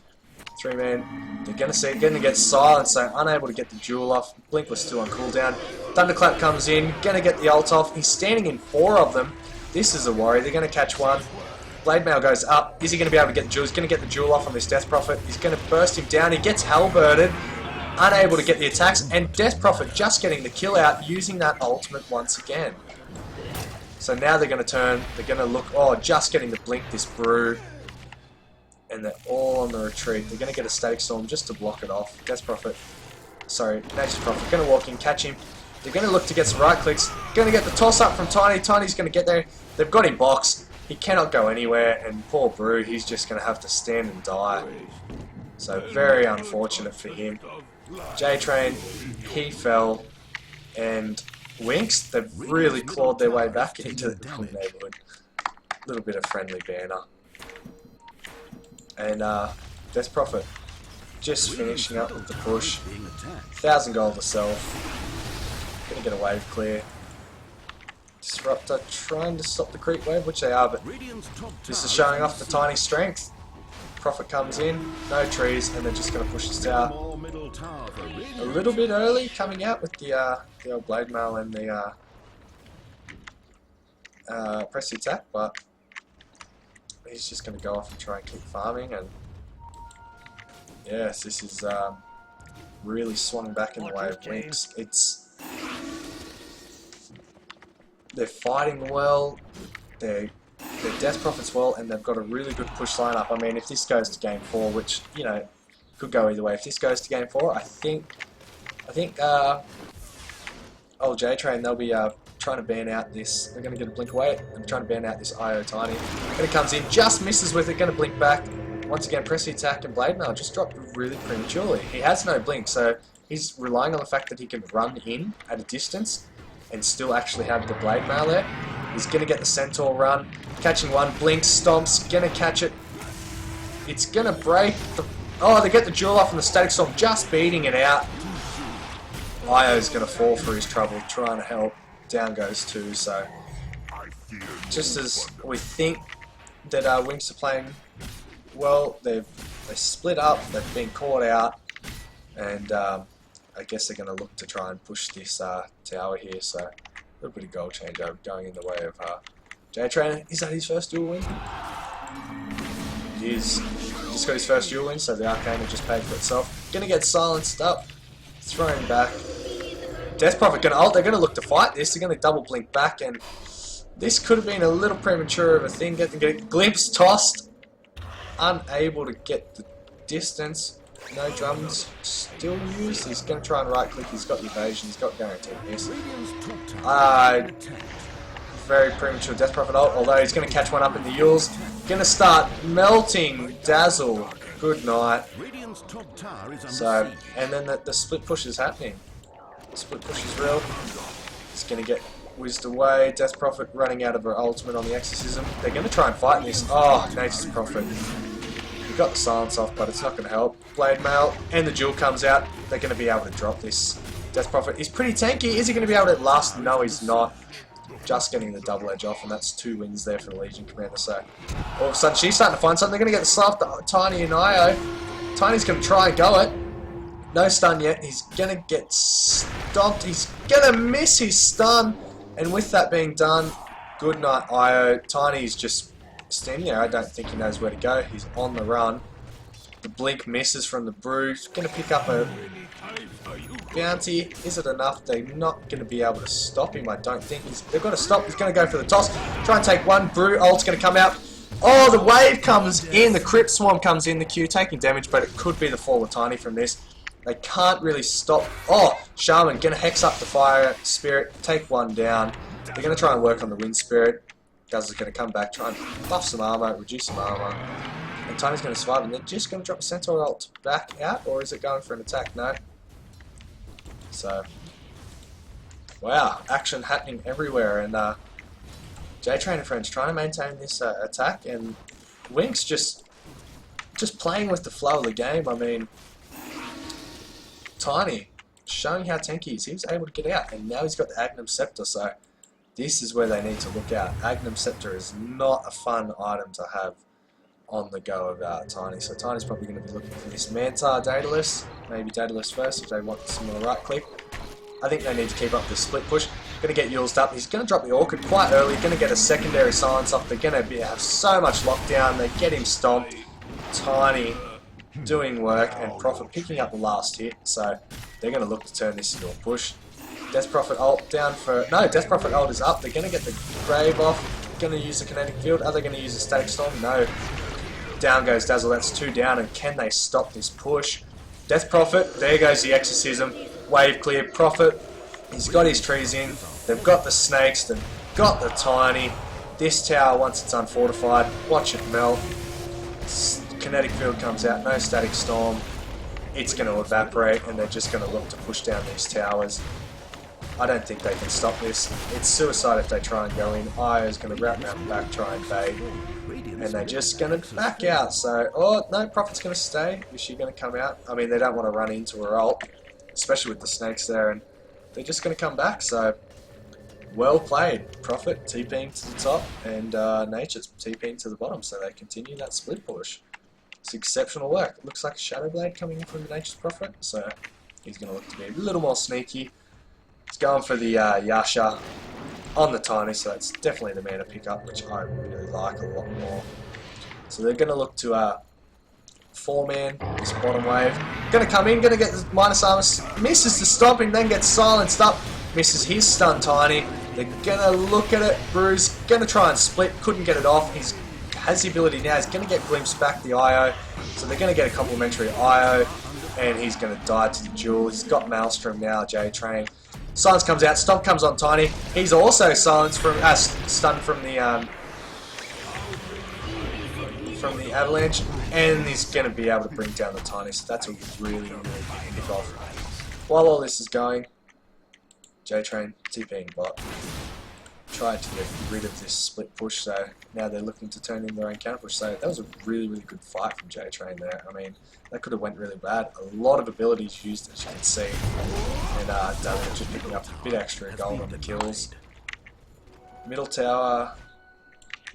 3-man, they're going to get silenced, so unable to get the jewel off. Blink was still on cooldown. Thunderclap comes in, going to get the ult off. He's standing in 4 of them. This is a worry. They're going to catch one. Blade Mail goes up. Is he going to be able to get the jewel? He's going to get the jewel off on this Death Prophet. He's going to burst him down. He gets halberded, unable to get the attacks, and Death Prophet just getting the kill out using that ultimate once again. So now they're going to turn. They're going to look. Oh, just getting the blink this Brew. And they're all on the retreat. They're going to get a Static Storm just to block it off. Nature's Prophet, going to walk in, catch him. They're going to look to get some right clicks. Going to get the toss up from Tiny. Tiny's going to get there. They've got him boxed. He cannot go anywhere, and poor Brew, he's just going to have to stand and die. So very unfortunate for him. Jtrain, he fell, and Winx, they've really clawed their way back into the neighbourhood. A little bit of friendly banner. And Death Prophet just finishing up with the push. 1,000 gold to sell. Gonna get a wave clear. Disruptor trying to stop the creep wave, which they are, but this is showing off the Tiny strength. Prophet comes in, no trees, and they're just gonna push this tower. A little bit early coming out with the old Blade Mail and the press the attack, but he's just going to go off and try and keep farming, and yes, this is really swung back in the way of Winx. They're fighting well, they're Death Prophets well, and they've got a really good push lineup. I mean, if this goes to Game 4, which, you know, could go either way. If this goes to Game 4, I think old Jtrain, they'll be trying to ban out this. They're going to get a blink away. They're trying to ban out this IO Tiny. And it comes in, just misses with it. Going to blink back. Once again, press the attack, and Blade Mail just dropped really prematurely. He has no blink, so he's relying on the fact that he can run in at a distance and still actually have the Blade Mail there. He's going to get the Centaur run. Catching one, blink, stomps, going to catch it. It's going to break. Oh, they get the jewel off and the Static Storm just beating it out. IO's going to fall for his trouble, trying to help. Down goes 2, so just as we think that Winx are playing well, they split up, they've been caught out, and I guess they're going to look to try and push this tower here, so a little bit of goal changeover going in the way of Jtrain. Is that his first duel win? He just got his first duel win, so the Arcane will just paid for itself. Going to get silenced up, thrown back. Death Prophet going to ult. They're going to look to fight this. They're going to double blink back, and this could have been a little premature of a thing. Get a glimpse tossed. Unable to get the distance. No drums still used. He's going to try and right click. He's got the evasion. He's got guaranteed miss. Very premature Death Prophet ult, although he's going to catch one up in the Yules. Going to start melting Dazzle. Good night. So, and then the split push is happening. Split push is real. He's going to get whizzed away. Death Prophet running out of her ultimate on the Exorcism. They're going to try and fight this. Oh, Nature's Prophet. We got the silence off, but it's not going to help. Blade Mail and the Jewel comes out. They're going to be able to drop this. Death Prophet is pretty tanky. Is he going to be able to last? No, he's not. Just getting the double edge off, and that's 2 wins there for the Legion Commander. So all of a sudden, she's starting to find something. They're going to get the slap to Tiny and Io. Tiny's going to try and go it. No stun yet. He's going to get stomped. He's going to miss his stun. And with that being done, good night, Io. Tiny's just standing there. I don't think he knows where to go. He's on the run. The blink misses from the brew. He's going to pick up a bounty. Is it enough? They're not going to be able to stop him. I don't think. They've got to stop. He's going to go for the toss. Try and take one. Brew ult's going to come out. Oh, the wave comes in. The Crypt Swarm comes in. The Q taking damage, but it could be the fall of Tiny from this. They can't really stop. Oh, Shaman going to hex up the Fire Spirit. Take one down. They're going to try and work on the Wind Spirit. Guz is going to come back, try and buff some armor, reduce some armor. And Tiny's going to survive, and they're just going to drop a Centaur ult back out, or is it going for an attack? No. So, wow, action happening everywhere, and Jtrain and friends trying to maintain this attack, and Winx just playing with the flow of the game. I mean, Tiny showing how tanky he is. He was able to get out, and now he's got the Agnum Scepter, so this is where they need to look out. Agnum Scepter is not a fun item to have on the go about Tiny. So Tiny's probably going to be looking for this Mantar Daedalus. Maybe Daedalus first if they want some more right click. I think they need to keep up the split push. Going to get Yulesed up. He's going to drop the Orchid quite early. Going to get a secondary silence off. They're going to have so much lockdown. They get him stomped. Tiny doing work, and Prophet picking up the last hit. So they're going to look to turn this into a push. Death Prophet ult down for... No, Death Prophet ult is up. They're going to get the Grave off. Going to use the Kinetic Field. Are they going to use a Static Storm? No. Down goes Dazzle. That's 2 down. And can they stop this push? Death Prophet. There goes the Exorcism. Wave clear. Prophet. He's got his trees in. They've got the snakes. They've got the Tiny. This tower, once it's unfortified, watch it melt. Kinetic Field comes out. No Static Storm. It's going to evaporate, and they're just going to look to push down these towers. I don't think they can stop this. It's suicide if they try and go in. Io's going to wrap around the back, try and bait. And they're just going to back out. So, oh, no, Prophet's going to stay. Is she going to come out? I mean, they don't want to run into her ult, especially with the snakes there. And they're just going to come back. So, well played. Prophet TPing to the top, and Nature's TPing to the bottom. So they continue that split push. It's exceptional work. It looks like a Shadow Blade coming in from the Nature's Prophet. So, he's going to look to be a little more sneaky. He's going for the Yasha on the Tiny, so that's definitely the mana pickup, which I really like a lot more. So they're going to look to 4-man this bottom wave. Going to come in, going to get the minus armor, misses the stomping, then gets silenced up, misses his stun Tiny. They're going to look at it. Bruce going to try and split, couldn't get it off. He has the ability now. He's going to get glimpsed back the IO, so they're going to get a complimentary IO, and he's going to die to the Jewel. He's got Maelstrom now, Jtrain. Silence comes out, Stomp comes on Tiny. He's also silenced from stunned from the Avalanche, and he's going to be able to bring down the Tiny. So that's a really, really good kickoff. While all this is going, Jtrain TPing bot tried to get rid of this split push, so now they're looking to turn in their own counter push. So that was a really, really good fight from Jtrain there. I mean, that could have went really bad. A lot of abilities used, as you can see, and David just picking up a bit extra gold on the kills. Middle tower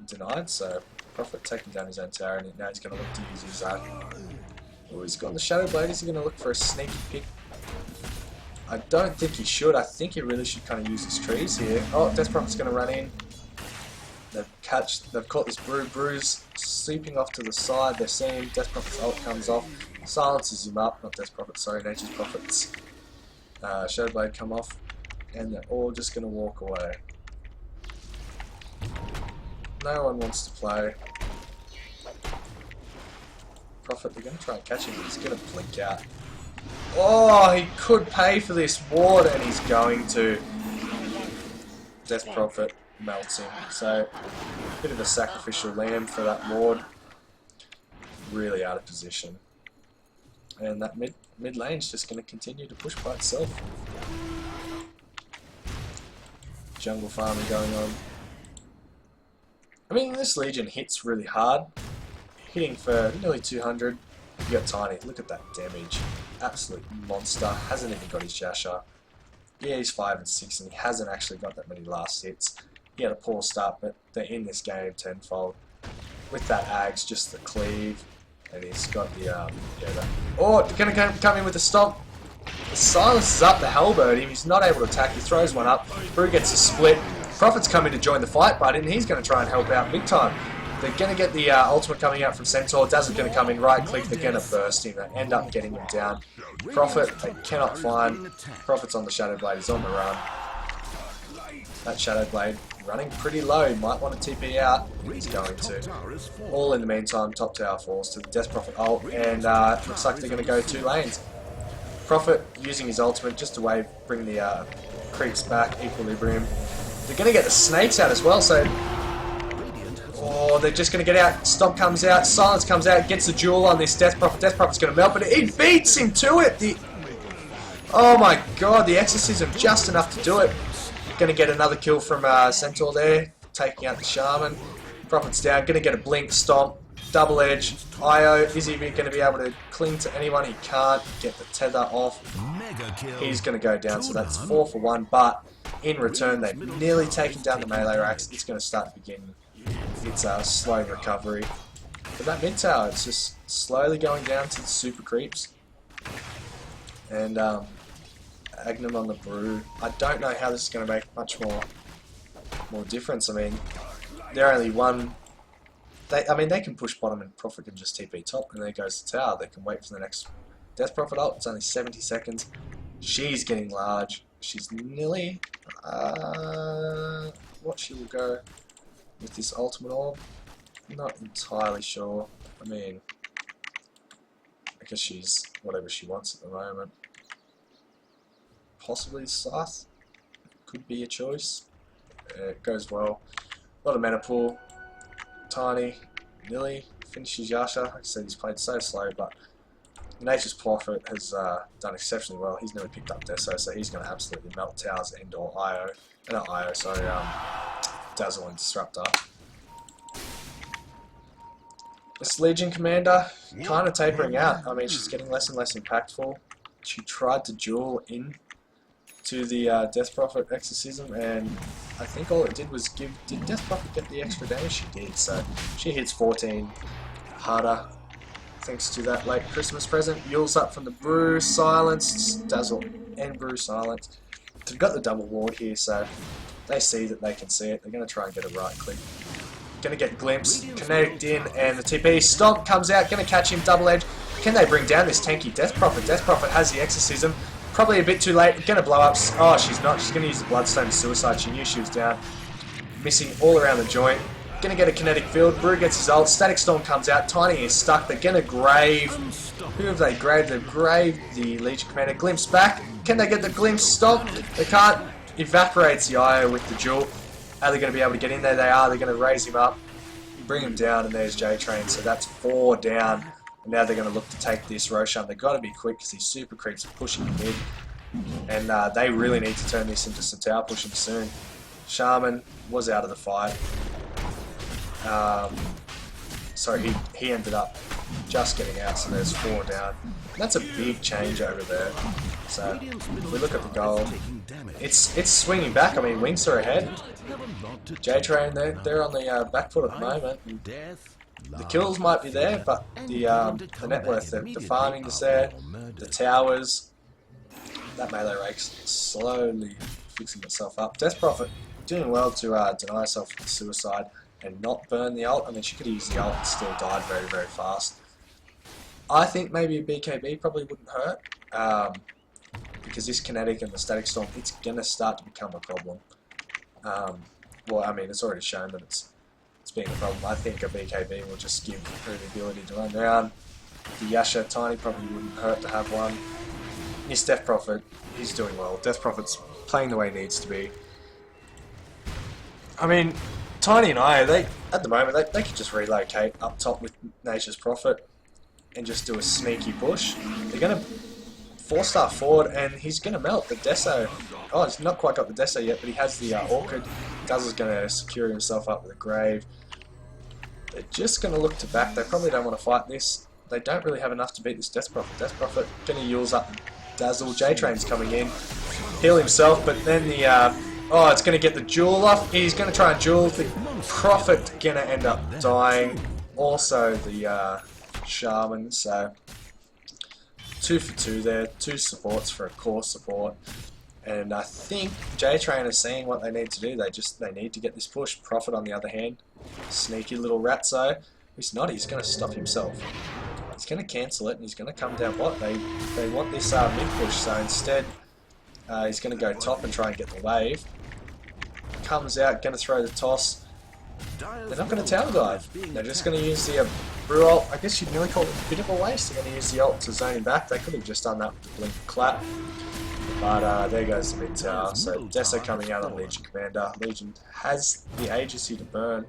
denied, so Prophet taking down his own tower, and now he's going to look to use his oh, he's got the Shadow Blade. Is he going to look for a sneaky pick? I don't think he should. I think he really should kind of use his trees here. Oh, Death Prophet's going to run in. They've caught this Brew's sweeping off to the side. They're seeing Death Prophet's ult comes off, silences him up. Not Death Prophet, sorry, Nature's Prophet's Shadow Blade come off, and they're all just going to walk away. No one wants to play. Prophet, they're going to try and catch him, but he's going to blink out. Oh, he could pay for this ward, and he's going to. Death Prophet melts him. So, a bit of a sacrificial lamb for that ward. Really out of position. And that mid lane's just going to continue to push by itself. jungle farming going on. I mean, this Legion hits really hard, hitting for nearly 200. You got Tiny, look at that damage. Absolute monster, hasn't even got his Jasher. Yeah, he's 5 and 6 and he hasn't actually got that many last hits. He had a poor start, but they're in this game tenfold. With that Ags, just the cleave, and he's got the, oh, they're gonna come in with the stomp. The silence is up, the Hellbird him, he's not able to attack, he throws one up. Brew gets a split. Prophet's coming to join the fight, but he's going to try and help out big time. They're going to get the ultimate coming out from Centaur. Dazzle's going to come in, right click, they're going to burst him. They end up getting him down. Prophet, they cannot find. Prophet's on the Shadow Blade, he's on the run. That Shadow Blade running pretty low, he might want to TP out. He's going to. All in the meantime, top tower falls to the Death Prophet ult, and looks like they're going to go 2 lanes. Prophet using his ultimate just to bring the creeps back, equilibrium. They're going to get the snakes out as well, so... Oh, they're just going to get out. Stomp comes out, Silence comes out, gets the jewel on this Death Prophet. Death Prophet's going to melt, but it beats him to it! Oh my god, the Exorcism just enough to do it. Going to get another kill from Centaur there, taking out the Shaman. Prophet's down, going to get a blink, Stomp, double edge, IO. Is he going to be able to cling to anyone? He can't get the tether off. He's going to go down, so that's 4 for 1, but in return they've nearly taken down the melee racks. It's going to start to begin its slow recovery. But that mid tower, it's just slowly going down to the super creeps. And Agnum on the Brew. I don't know how this is going to make much more difference. I mean, they're only one... they can push bottom and Prophet can just TP top, and there goes the tower. They can wait for the next Death Prophet ult. It's only 70 seconds. She's getting large. She's nearly... what she will go with this ultimate orb? Not entirely sure. I mean, I guess she's whatever she wants at the moment. Possibly Scythe could be a choice. It goes well. A lot of mana pool. Tiny, nearly finishes Yasha. Like I said, he's played so slow, but Nature's Prophet has done exceptionally well. He's nearly picked up Deso, so he's going to absolutely melt towers and or IO. Not IO, sorry, Dazzle and Disruptor. This Legion Commander, kind of tapering out. I mean, she's getting less and less impactful. She tried to duel in to the Death Prophet Exorcism, and I think all it did was give... Did Death Prophet get the extra damage? She did, so she hits 14 harder thanks to that late Christmas present. Yule's up from the Brew, silenced, Dazzle and Brew silenced. They've got the double ward here, so they see that they can see it. They're going to try and get a right click. Going to get Glimpse, connect in, and the TP Stomp comes out, going to catch him, double edge. Can they bring down this tanky Death Prophet? Death Prophet has the Exorcism. Probably a bit too late. Going to blow up. Oh, she's not. She's going to use the Bloodstone to Suicide. She knew she was down. Missing all around the joint. Going to get a kinetic field. Brew gets his ult. Static Storm comes out. Tiny is stuck. They're going to grave. Who have they graved? They've graved the Legion Commander. Glimpse back. Can they get the Glimpse? Stop. They can't. Evaporates the IO with the jewel. Are they going to be able to get in there? They are. They're going to raise him up. Bring him down. And there's Jtrain. So that's 4 down. And now they're going to look to take this Roshan. They've got to be quick because these super creeps are pushing him in. And they really need to turn this into some tower pushing soon. Shaman was out of the fight. Sorry, he ended up just getting out, so there's 4 down. That's a big change over there. So if we look at the goal, it's swinging back. I mean, Winx are ahead. Jtrain, they're on the back foot at the moment. The kills might be there, but the net worth, the farming is there, the towers, that melee rake's slowly fixing itself up. Death Prophet doing well to deny herself the suicide and not burn the ult. I mean, she could have used the ult and still died very, very fast. I think maybe a BKB probably wouldn't hurt, because this kinetic and the static storm, it's going to start to become a problem. Well, I mean, it's already shown that it's being a problem. I think a BKB will just give her the ability to run around. The Yasha Tiny probably wouldn't hurt to have one. This Death Prophet, he's doing well. Death Prophet's playing the way he needs to be. I mean, Tiny and I, at the moment, they could just relocate up top with Nature's Prophet and just do a sneaky push. They're going to 4-star forward, and he's going to melt the Deso. Oh, he's not quite got the Deso yet, but he has the Orchid. Guzzle's going to secure himself up with a Grave. They're just going to look to back. They probably don't want to fight this. They don't really have enough to beat this Death Prophet. Death Prophet going to use up Dazzle. Jtrain's coming in. Heal himself, but then the... oh, it's going to get the Jewel off. He's going to try and Jewel. The Prophet going to end up dying. Also the Shaman, so 2 for 2 there. 2 supports for a core support. And I think Jtrain is seeing what they need to do. They need to get this push. Prophet, on the other hand, sneaky little ratso. He's not. He's going to stop himself. He's going to cancel it, and he's going to come down bot. They want this mid push, so instead he's going to go top and try and get the wave. Comes out, going to throw the toss. They're not going to tower dive. They're just going to use the Brew ult. I guess you'd nearly call it a bit of a waste. They're going to use the ult to zone him back. They could have just done that with the blink clap. But there goes the mid tower. So Deso coming out on Legion Commander. Legion has the agency to burn.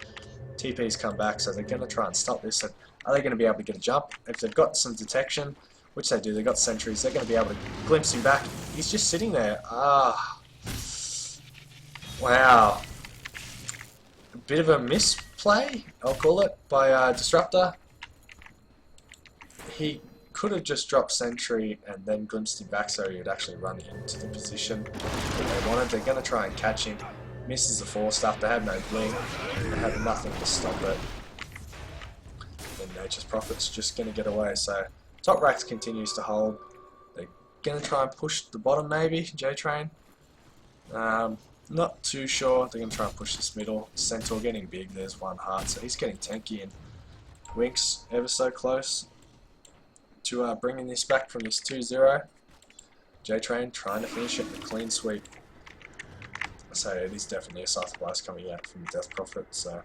TP's come back, so they're going to try and stop this. And are they going to be able to get a jump? If they've got some detection, which they do, they've got sentries, they're going to be able to glimpse him back. He's just sitting there. Ah. Wow. A bit of a misplay, I'll call it, by Disruptor. He could have just dropped sentry and then glimpsed him back so he would actually run into the position that they wanted. They're going to try and catch him. Misses the 4-stuff. They have no blink. They have nothing to stop it. And Nature's Prophet's just going to get away. So top racks continues to hold. They're going to try and push the bottom maybe, Jtrain. Not too sure. They're going to try and push this middle. Centaur getting big. There's 1 heart, so he's getting tanky. And Winx ever so close to bringing this back from this 2-0. Jtrain trying to finish it in a clean sweep. So it is definitely a Scythe Blast coming out from the Death Prophet. So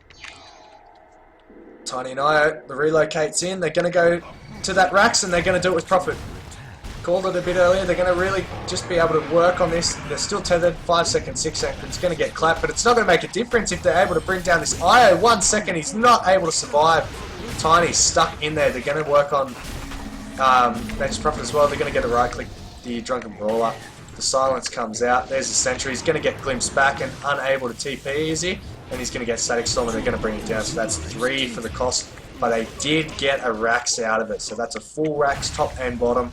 Tiny and Io, the relocate's in. They're going to go to that Rax and they're going to do it with Prophet. Called it a bit earlier. They're going to really just be able to work on this. They're still tethered. 5 seconds, 6 seconds. Going to get clapped, but it's not going to make a difference if they're able to bring down this Io. 1 second, he's not able to survive. Tiny's stuck in there. They're going to work on Nature's Prophet as well. They're going to get a right click, the Drunken Brawler. The silence comes out. There's the sentry. He's going to get glimpsed back and unable to TP easy. And he's going to get Static Storm and they're going to bring it down. So that's 3 for the cost. But they did get a Rax out of it. So that's a full Rax, top and bottom.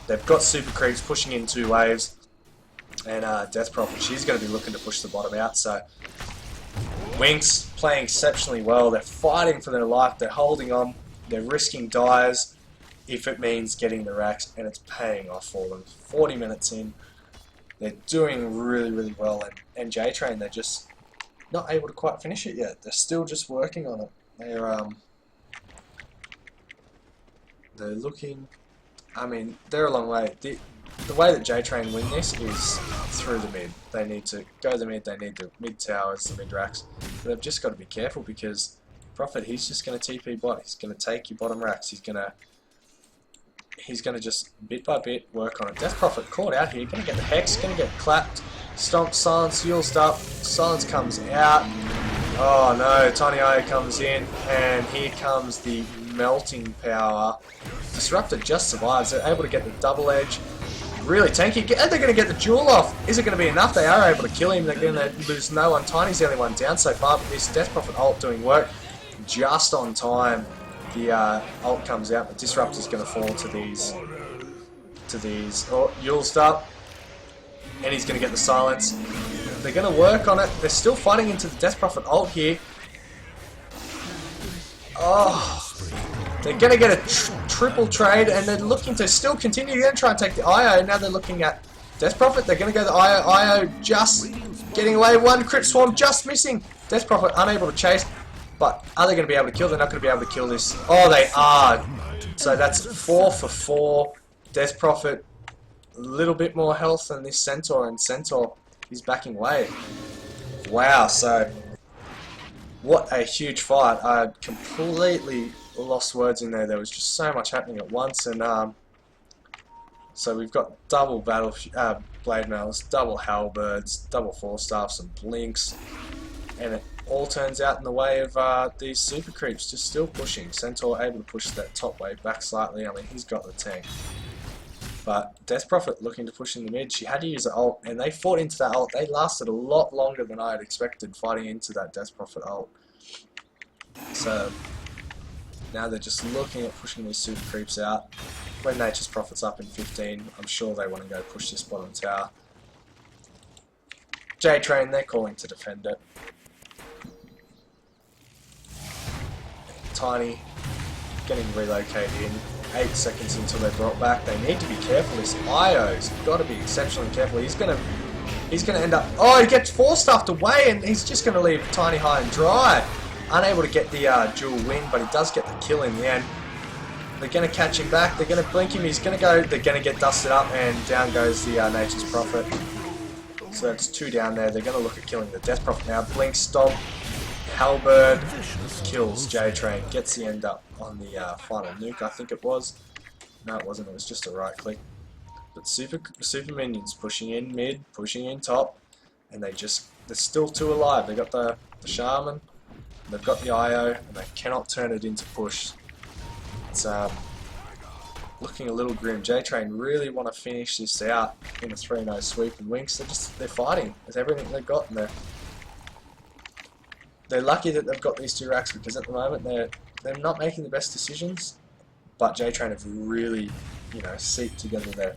They've got Super Creeps pushing in 2 waves. And Death Prophet, she's going to be looking to push the bottom out. So Winx playing exceptionally well. They're fighting for their life. They're holding on. They're risking dives if it means getting the racks, and it's paying off for them. 40 minutes in, they're doing really, really well, and Jtrain, they're just not able to quite finish it yet. They're still just working on it. They're looking, I mean, they're a long way. The way that Jtrain win this is through the mid. They need to go to the mid, they need the mid towers, the mid racks. But they've just got to be careful because Prophet, he's just going to TP bot. He's going to take your bottom racks. He's going to just bit by bit work on it. Death Prophet caught out here. Going to get the Hex. Going to get clapped. Stomp. Silence. Used up. Silence comes out. Oh no. Tiny Io comes in. And here comes the melting power. Disruptor just survives. They're able to get the double edge. Really tanky. And they're going to get the duel off. Is it going to be enough? They are able to kill him. They're going to lose no one. Tiny's the only one down so far. But this Death Prophet ult doing work just on time. The ult comes out, but Disruptor's going to fall to these. Oh, Yule's up, and he's going to get the silence. They're going to work on it. They're still fighting into the Death Prophet ult here. Oh, they're going to get a triple trade, and they're looking to still continue. They're going to try and take the IO. Now they're looking at Death Prophet. They're going to go the IO. IO just getting away. 1 crit swarm just missing. Death Prophet unable to chase. But are they going to be able to kill? They're not going to be able to kill this. Oh, they are. So that's 4 for 4. Death Prophet, a little bit more health than this Centaur, and Centaur is backing away. Wow, so what a huge fight. I completely lost words in there. There was just so much happening at once, and so we've got double blade mails, double halberds, double 4-staffs, and blinks, and it all turns out in the way of these super creeps just still pushing. Centaur able to push that top wave back slightly. I mean, he's got the tank. But Death Prophet looking to push in the mid. She had to use her ult, and they fought into that ult. They lasted a lot longer than I had expected fighting into that Death Prophet ult. So now they're just looking at pushing these super creeps out. When Nature's Prophet's up in 15, I'm sure they want to go push this bottom tower. Jtrain, they're calling to defend it. Tiny getting relocated in. 8 seconds until they're brought back. They need to be careful. This IO's got to be exceptionally careful. He's gonna end up. Oh, he gets 4 stuffed away, and he's just gonna leave Tiny high and dry. Unable to get the dual win, but he does get the kill in the end. They're gonna catch him back. They're gonna blink him. He's gonna go. They're gonna get dusted up, and down goes the Nature's Prophet. So that's 2 down there. They're gonna look at killing the Death Prophet now. Blink, stomp. Halberd kills Jtrain, gets the end up on the final nuke, I think it was. No, it wasn't, it was just a right click. But super minions pushing in mid, pushing in top, and they're still 2 alive. They got the Shaman, they've got the IO, and they cannot turn it into push. It's looking a little grim. Jtrain really want to finish this out in a 3-0 sweep, and Winx, they're fighting with everything they've got, and they're lucky that they've got these 2 racks, because at the moment they're not making the best decisions. But Jtrain have really, seeped together their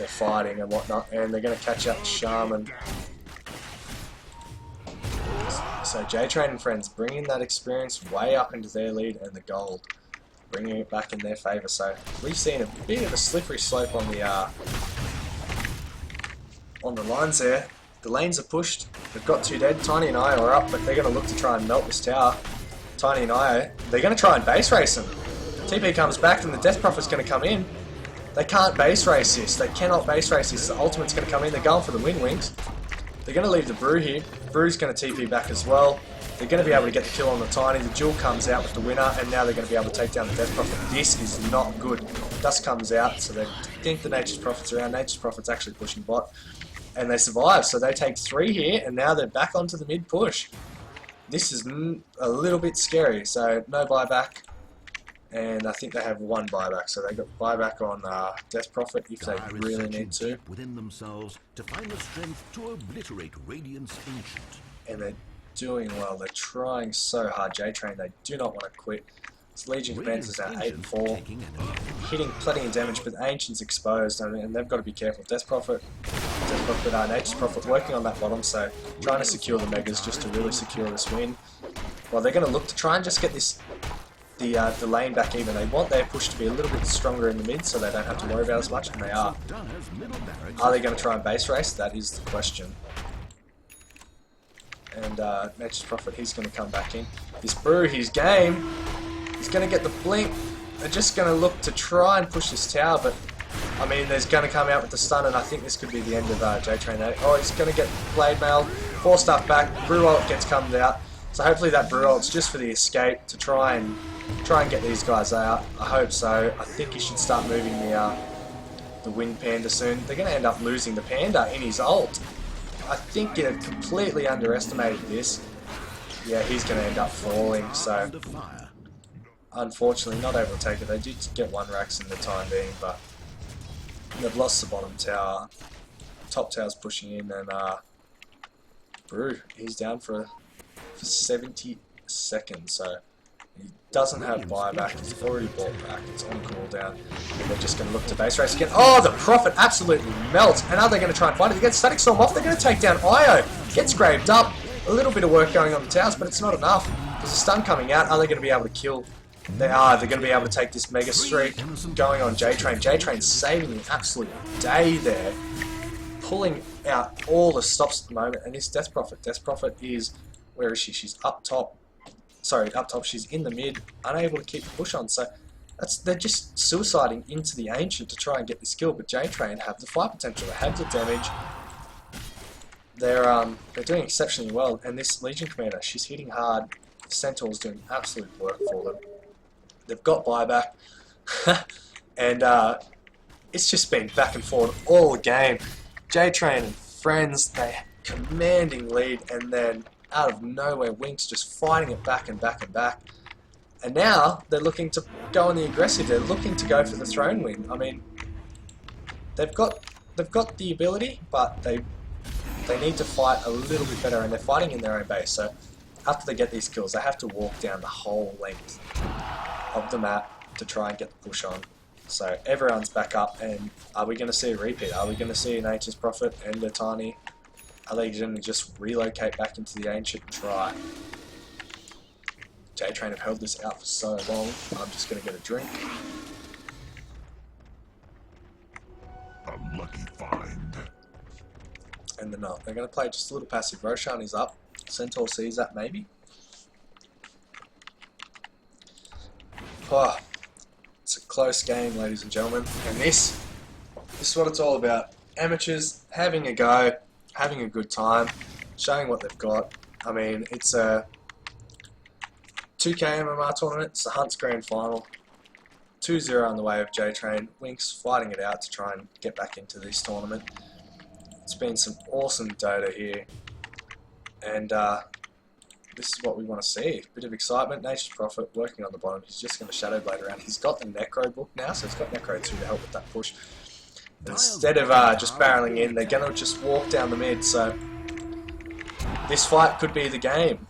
fighting and whatnot, and they're going to catch out the Shaman. So Jtrain and friends bringing that experience way up into their lead, and the gold bringing it back in their favour. So we've seen a bit of a slippery slope on the lines there. The lanes are pushed. They've got 2 dead. Tiny and Io are up, but they're going to look to try and melt this tower. Tiny and Io, they're going to try and base race them. TP comes back, and the Death Prophet's going to come in. They can't base race this. They cannot base race this. The ultimate's going to come in. They're going for the win Winx. They're going to leave the Brew here. Brew's going to TP back as well. They're going to be able to get the kill on the Tiny. The Jewel comes out with the winner, and now they're going to be able to take down the Death Prophet. This is not good. Dust comes out, so they think the Nature's Prophet's around. Nature's Prophet's actually pushing bot. And they survive, so they take 3 here, and now they're back onto the mid push. This is a little bit scary, so no buyback, and I think they have 1 buyback, so they got buyback on Death Prophet if they really need to. Within themselves to find the strength to obliterate Radiant's Ancient. And they're doing well. They're trying so hard. Jtrain, they do not want to quit. This Legion Commander's is at 8 and 4, hitting plenty of damage, but Ancient's exposed, and they've got to be careful. Death Prophet, Nature's Prophet working on that bottom, so trying to secure the Megas just to really secure this win. Well, they're going to look to try and just get the lane back even. They want their push to be a little bit stronger in the mid, so they don't have to worry about as much, and they are. Are they going to try and base race? That is the question. And Nature's Prophet, he's going to come back in. This Brew, his game. He's going to get the blink. They're just going to look to try and push this tower, but I mean, there's going to come out with the stun, and I think this could be the end of Jtrain. Oh, he's going to get Blade Mail, 4 stuff back. Brew ult gets come out, so hopefully that Brew ult's just for the escape to try and get these guys out. I hope so. I think he should start moving the Wind Panda soon. They're going to end up losing the Panda in his ult. I think you completely underestimated this. Yeah, he's going to end up falling, so unfortunately not able to take it. They did get 1 Rax in the time being, but they've lost the bottom tower. Top tower's pushing in, and Brew, he's down for 70 seconds, so he doesn't have buyback. He's already bought back. It's on cooldown. And they're just going to look to base race again. Oh, the Prophet absolutely melts. And are they going to try and fight it? They get Static Storm off. They're going to take down Io. Gets graved up. A little bit of work going on the towers, but it's not enough. There's a stun coming out. Are they going to be able to kill? They are. They're going to be able to take this mega streak going on Jtrain. Jtrain saving an absolute day there. Pulling out all the stops at the moment. And this Death Prophet. Death Prophet is... Where is she? She's up top. Sorry, up top. She's in the mid. Unable to keep the push on. So they're just suiciding into the Ancient to try and get this kill. But Jtrain have the fight potential. They have the damage. They're doing exceptionally well. And this Legion Commander, she's hitting hard. The Centaur's doing absolute work for them. They've got buyback. And it's just been back and forth all game. Jtrain and friends, they commanding lead, and then out of nowhere, Winx just fighting it back and back and back. And now they're looking to go on the aggressive. They're looking to go for the throne win. I mean, they've got the ability, but they need to fight a little bit better, and they're fighting in their own base. So after they get these kills, they have to walk down the whole length of the map to try and get the push on. So everyone's back up, and are we going to see a repeat? Are we going to see an Nature's Prophet and a Tiny? Are they going to just relocate back into the Ancient and try? Jtrain have held this out for so long. I'm just going to get a drink. Unlucky find. And they're not. They're going to play just a little passive. Roshan is up. Centaur sees that maybe. Oh, it's a close game, ladies and gentlemen. And this is what it's all about. Amateurs having a go, having a good time, showing what they've got. I mean, it's a 2K MMA tournament. It's the Hunt's Grand Final. 2-0 on the way of Jtrain. Winx fighting it out to try and get back into this tournament. It's been some awesome Dota here. And this is what we want to see. A bit of excitement. Nature's Prophet working on the bottom. He's just going to Shadow Blade around. He's got the Necro book now, so he's got Necro 2 to help with that push. Instead of just barreling in, they're going to just walk down the mid. So this fight could be the game.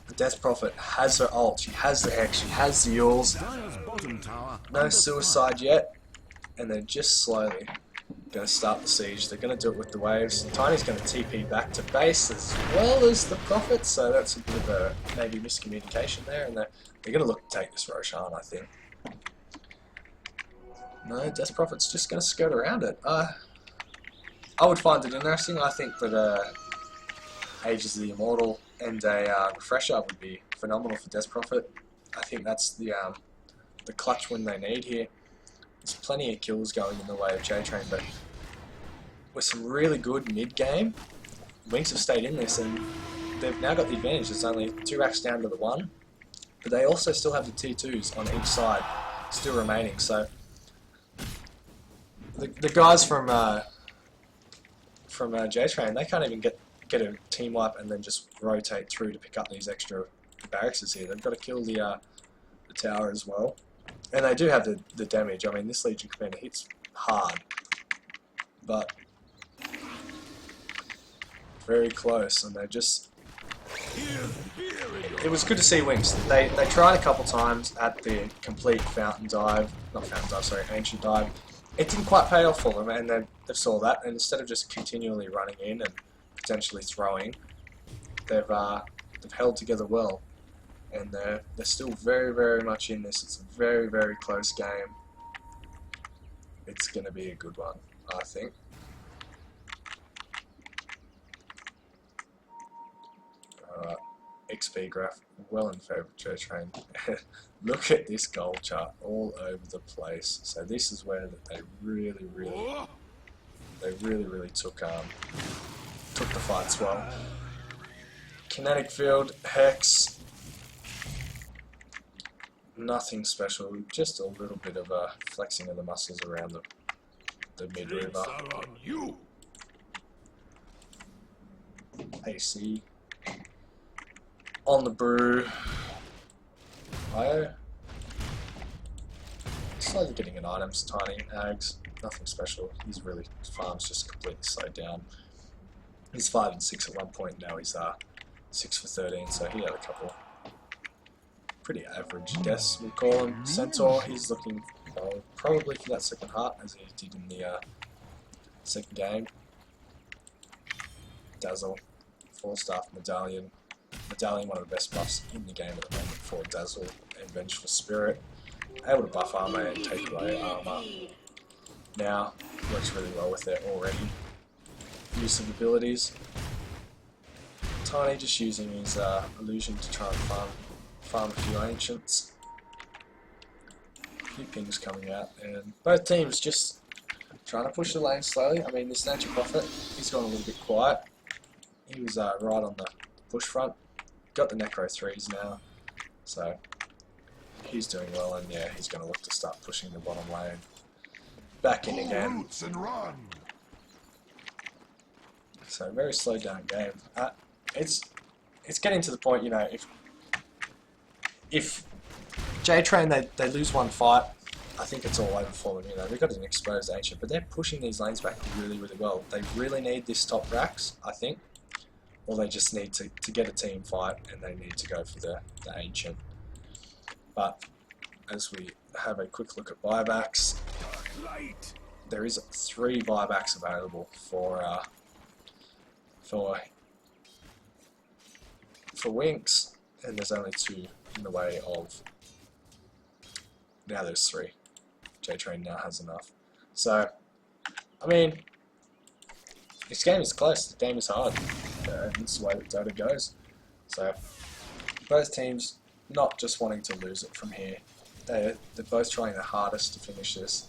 The Death Prophet has her ult. She has the Hex. She has the Yules. No suicide yet. And they're just slowly going to start the siege. They're going to do it with the waves. Tiny's going to TP back to base as well as the Prophet, so that's a bit of a maybe miscommunication there, and they're going to look to take this Roshan, I think. No, Death Prophet's just going to skirt around it. I would find it interesting. I think that Ages of the Immortal and a Refresher would be phenomenal for Death Prophet. I think that's the clutch win they need here. There's plenty of kills going in the way of Jtrain, but with some really good mid-game, Winx have stayed in this, and they've now got the advantage. There's only 2 racks down to the 1, but they also still have the T2s on each side still remaining. So the guys from Jtrain, they can't even get a team wipe and then just rotate through to pick up these extra barracks here. They've got to kill the tower as well. And they do have the damage. I mean, this Legion Commander hits hard, but very close, and they just... It was good to see Winx. They tried a couple times at the complete Fountain Dive, not Fountain Dive, sorry, Ancient Dive. It didn't quite pay off for them, and they saw that, and instead of just continually running in and potentially throwing, they've held together well. And they're still very, very much in this. It's a very, very close game. It's going to be a good one, I think. Alright, XP graph, well in favour of Jtrain. Look at this goal chart all over the place. So this is where they really took the fights well. Kinetic field, Hex. Nothing special, just a little bit of a flexing of the muscles around the mid-river. AC. On the brew. IO. Slowly getting an items, Tiny, Ags. Nothing special. His farm's just completely slowed down. He's 5 and 6 at one point, now he's 6 for 13, so he had a couple pretty average deaths, we'll call him. Centaur, he's looking probably for that second heart, as he did in the second game. Dazzle, 4-staff Medallion. Medallion, one of the best buffs in the game at the moment for Dazzle and Vengeful Spirit. Able to buff armor and take away armor. Now, works really well with it already. Use of abilities. Tiny just using his illusion to try and farm a few ancients. A few pings coming out, and both teams just trying to push the lane slowly. I mean, this Nature Prophet, he's gone a little bit quiet. He was right on the bush front. Got the Necro 3s now, so he's doing well, and yeah, he's going to look to start pushing the bottom lane. Back in again. So very slow down game. It's getting to the point, you know, if Jtrain they lose one fight, I think it's all over for them. You know, they've got an exposed ancient, but they're pushing these lanes back really, really well. They really need this top racks, I think, or they just need to get a team fight and they need to go for the ancient. But as we have a quick look at buybacks, there is 3 buybacks available for Winx, and there's only 2 in the way of. Now there's 3. Jtrain now has enough. So, I mean, this game is close. The game is hard. And it's the way that Dota goes. So, both teams not just wanting to lose it from here. They're both trying their hardest to finish this,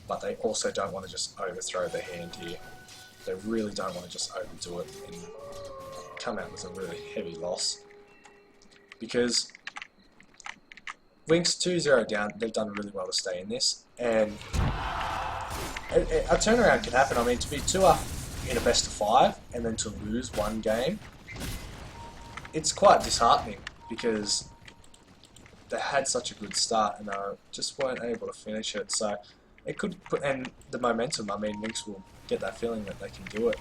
but they also don't want to just overthrow their hand here. They really don't want to just overdo it and come out with a really heavy loss. Because Winx 2-0 down, they've done really well to stay in this, and a turnaround can happen. I mean, to be 2 up in a best of 5 and then to lose 1 game, it's quite disheartening because they had such a good start and they just weren't able to finish it. So it could put, and the momentum, I mean, Winx will get that feeling that they can do it.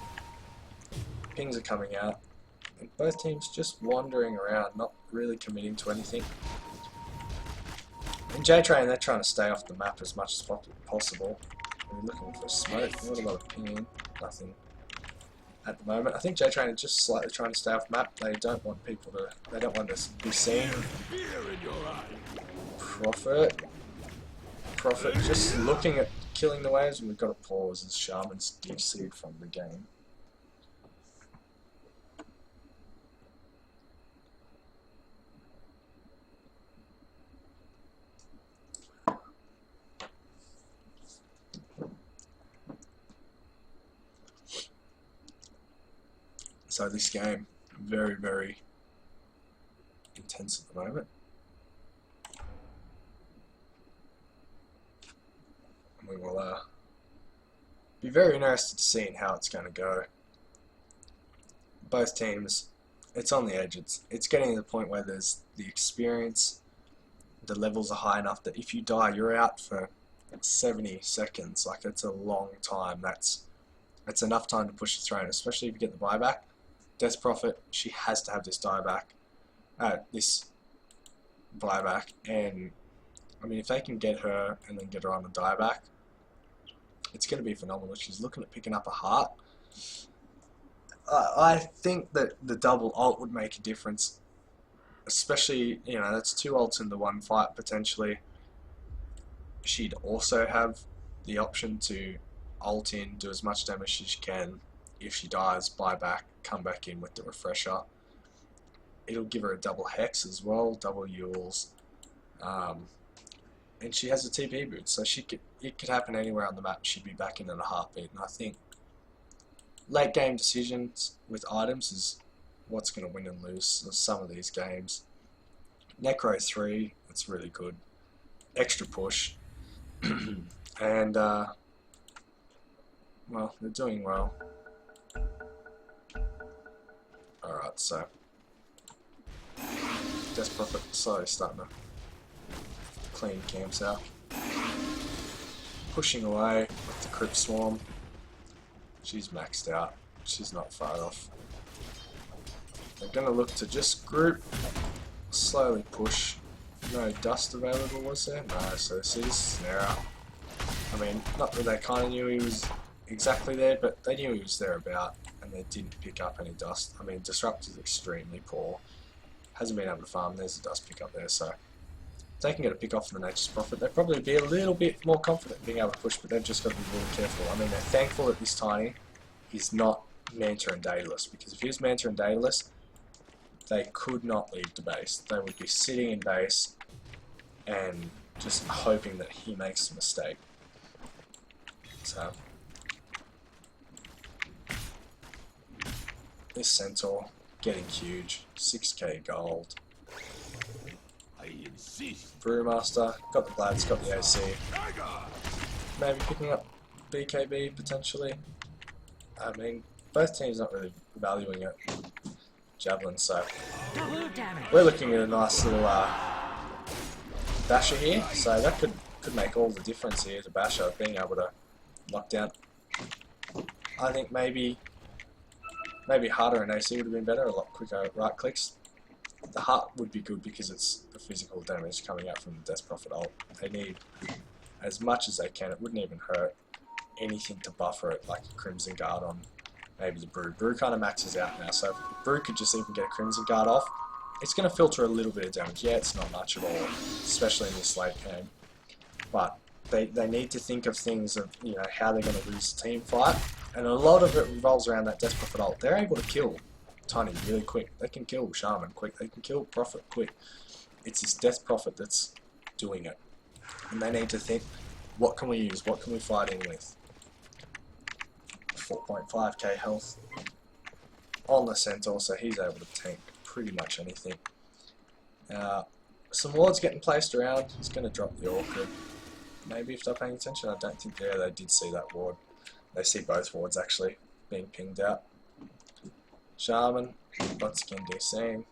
Pings are coming out, and both teams just wandering around, not really committing to anything. In Jtrain, they're trying to stay off the map as much as possible. They're looking for smoke. Not a lot of pinging. Nothing at the moment. I think Jtrain are just slightly trying to stay off map. They don't want people to. They don't want to be seen. Prophet, just looking at killing the waves, and we've got to pause as Shaman's DC'd from the game. So this game, very, very intense at the moment. And we will be very interested to see how it's going to go. Both teams, it's on the edge. It's getting to the point where there's the experience, the levels are high enough that if you die, you're out for 70 seconds. Like, it's a long time. That's enough time to push the throne, especially if you get the buyback. Death Prophet, she has to have this buyback, and I mean, if they can get her and then get her on the dieback, it's going to be phenomenal. She's looking at picking up a heart. I think that the double ult would make a difference, especially, you know, that's 2 ults in the 1 fight potentially. She'd also have the option to ult in, do as much damage as she can. If she dies, buy back, come back in with the refresher. It'll give her a double hex as well, double Yules, and she has a TP boot, so it could happen anywhere on the map. She'd be back in a heartbeat. And I think late game decisions with items is what's going to win and lose some of these games. Necro 3, that's really good. Extra push, and well, they're doing well. Alright, so Death Prophet slowly starting to clean camps out. Pushing away with the Crypt Swarm. She's maxed out. She's not far off. They're going to look to just group, slowly push. No dust available, was there? No, so see, this is an error. I mean, not that they kind of knew he was exactly there, but they knew he was thereabout, and they didn't pick up any dust. I mean, Disrupt is extremely poor. Hasn't been able to farm. There's a dust pick up there, so if they can get a pick off from the Nature's Prophet, they'd probably be a little bit more confident being able to push, but they've just got to be really careful. I mean, they're thankful that this Tiny is not Manta and Daedalus, because if he was Manta and Daedalus, they could not leave the base. They would be sitting in base and just hoping that he makes a mistake. So this Centaur getting huge, 6k gold. I insist. Brewmaster, got the Blads, got the AC. Maybe picking up BKB potentially. I mean, both teams not really valuing it. Javelin, so we're looking at a nice little basher here, so that could could make all the difference here to Basher being able to lock down. I think maybe Harder and AC would have been better, a lot quicker right clicks. The Heart would be good because it's the physical damage coming out from the Death Prophet ult. They need as much as they can. It wouldn't even hurt anything to buffer it, like a Crimson Guard on maybe the Brew. Brew kind of maxes out now, so if Brew could just even get a Crimson Guard off, it's going to filter a little bit of damage. Yeah, it's not much at all, especially in this late game. But they need to think of things of, you know, how they're going to lose the team fight, and a lot of it revolves around that Death Prophet ult. They're able to kill Tiny really quick. They can kill Shaman quick. They can kill Prophet quick. It's this Death Prophet that's doing it, and they need to think, what can we use? What can we fight in with? 4.5k health on the Centaur, so he's able to tank pretty much anything. Some wards getting placed around. He's going to drop the Orchid. Maybe if they're paying attention. I don't think they did see that ward. They see both wards actually being pinged out. Shaman, once again DCing.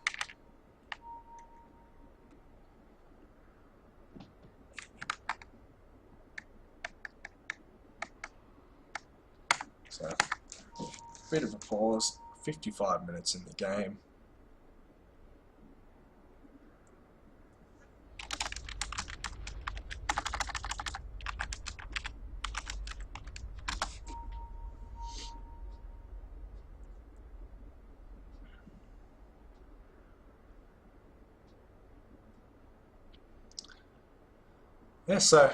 So, bit of a pause. 55 minutes in the game. Yeah, so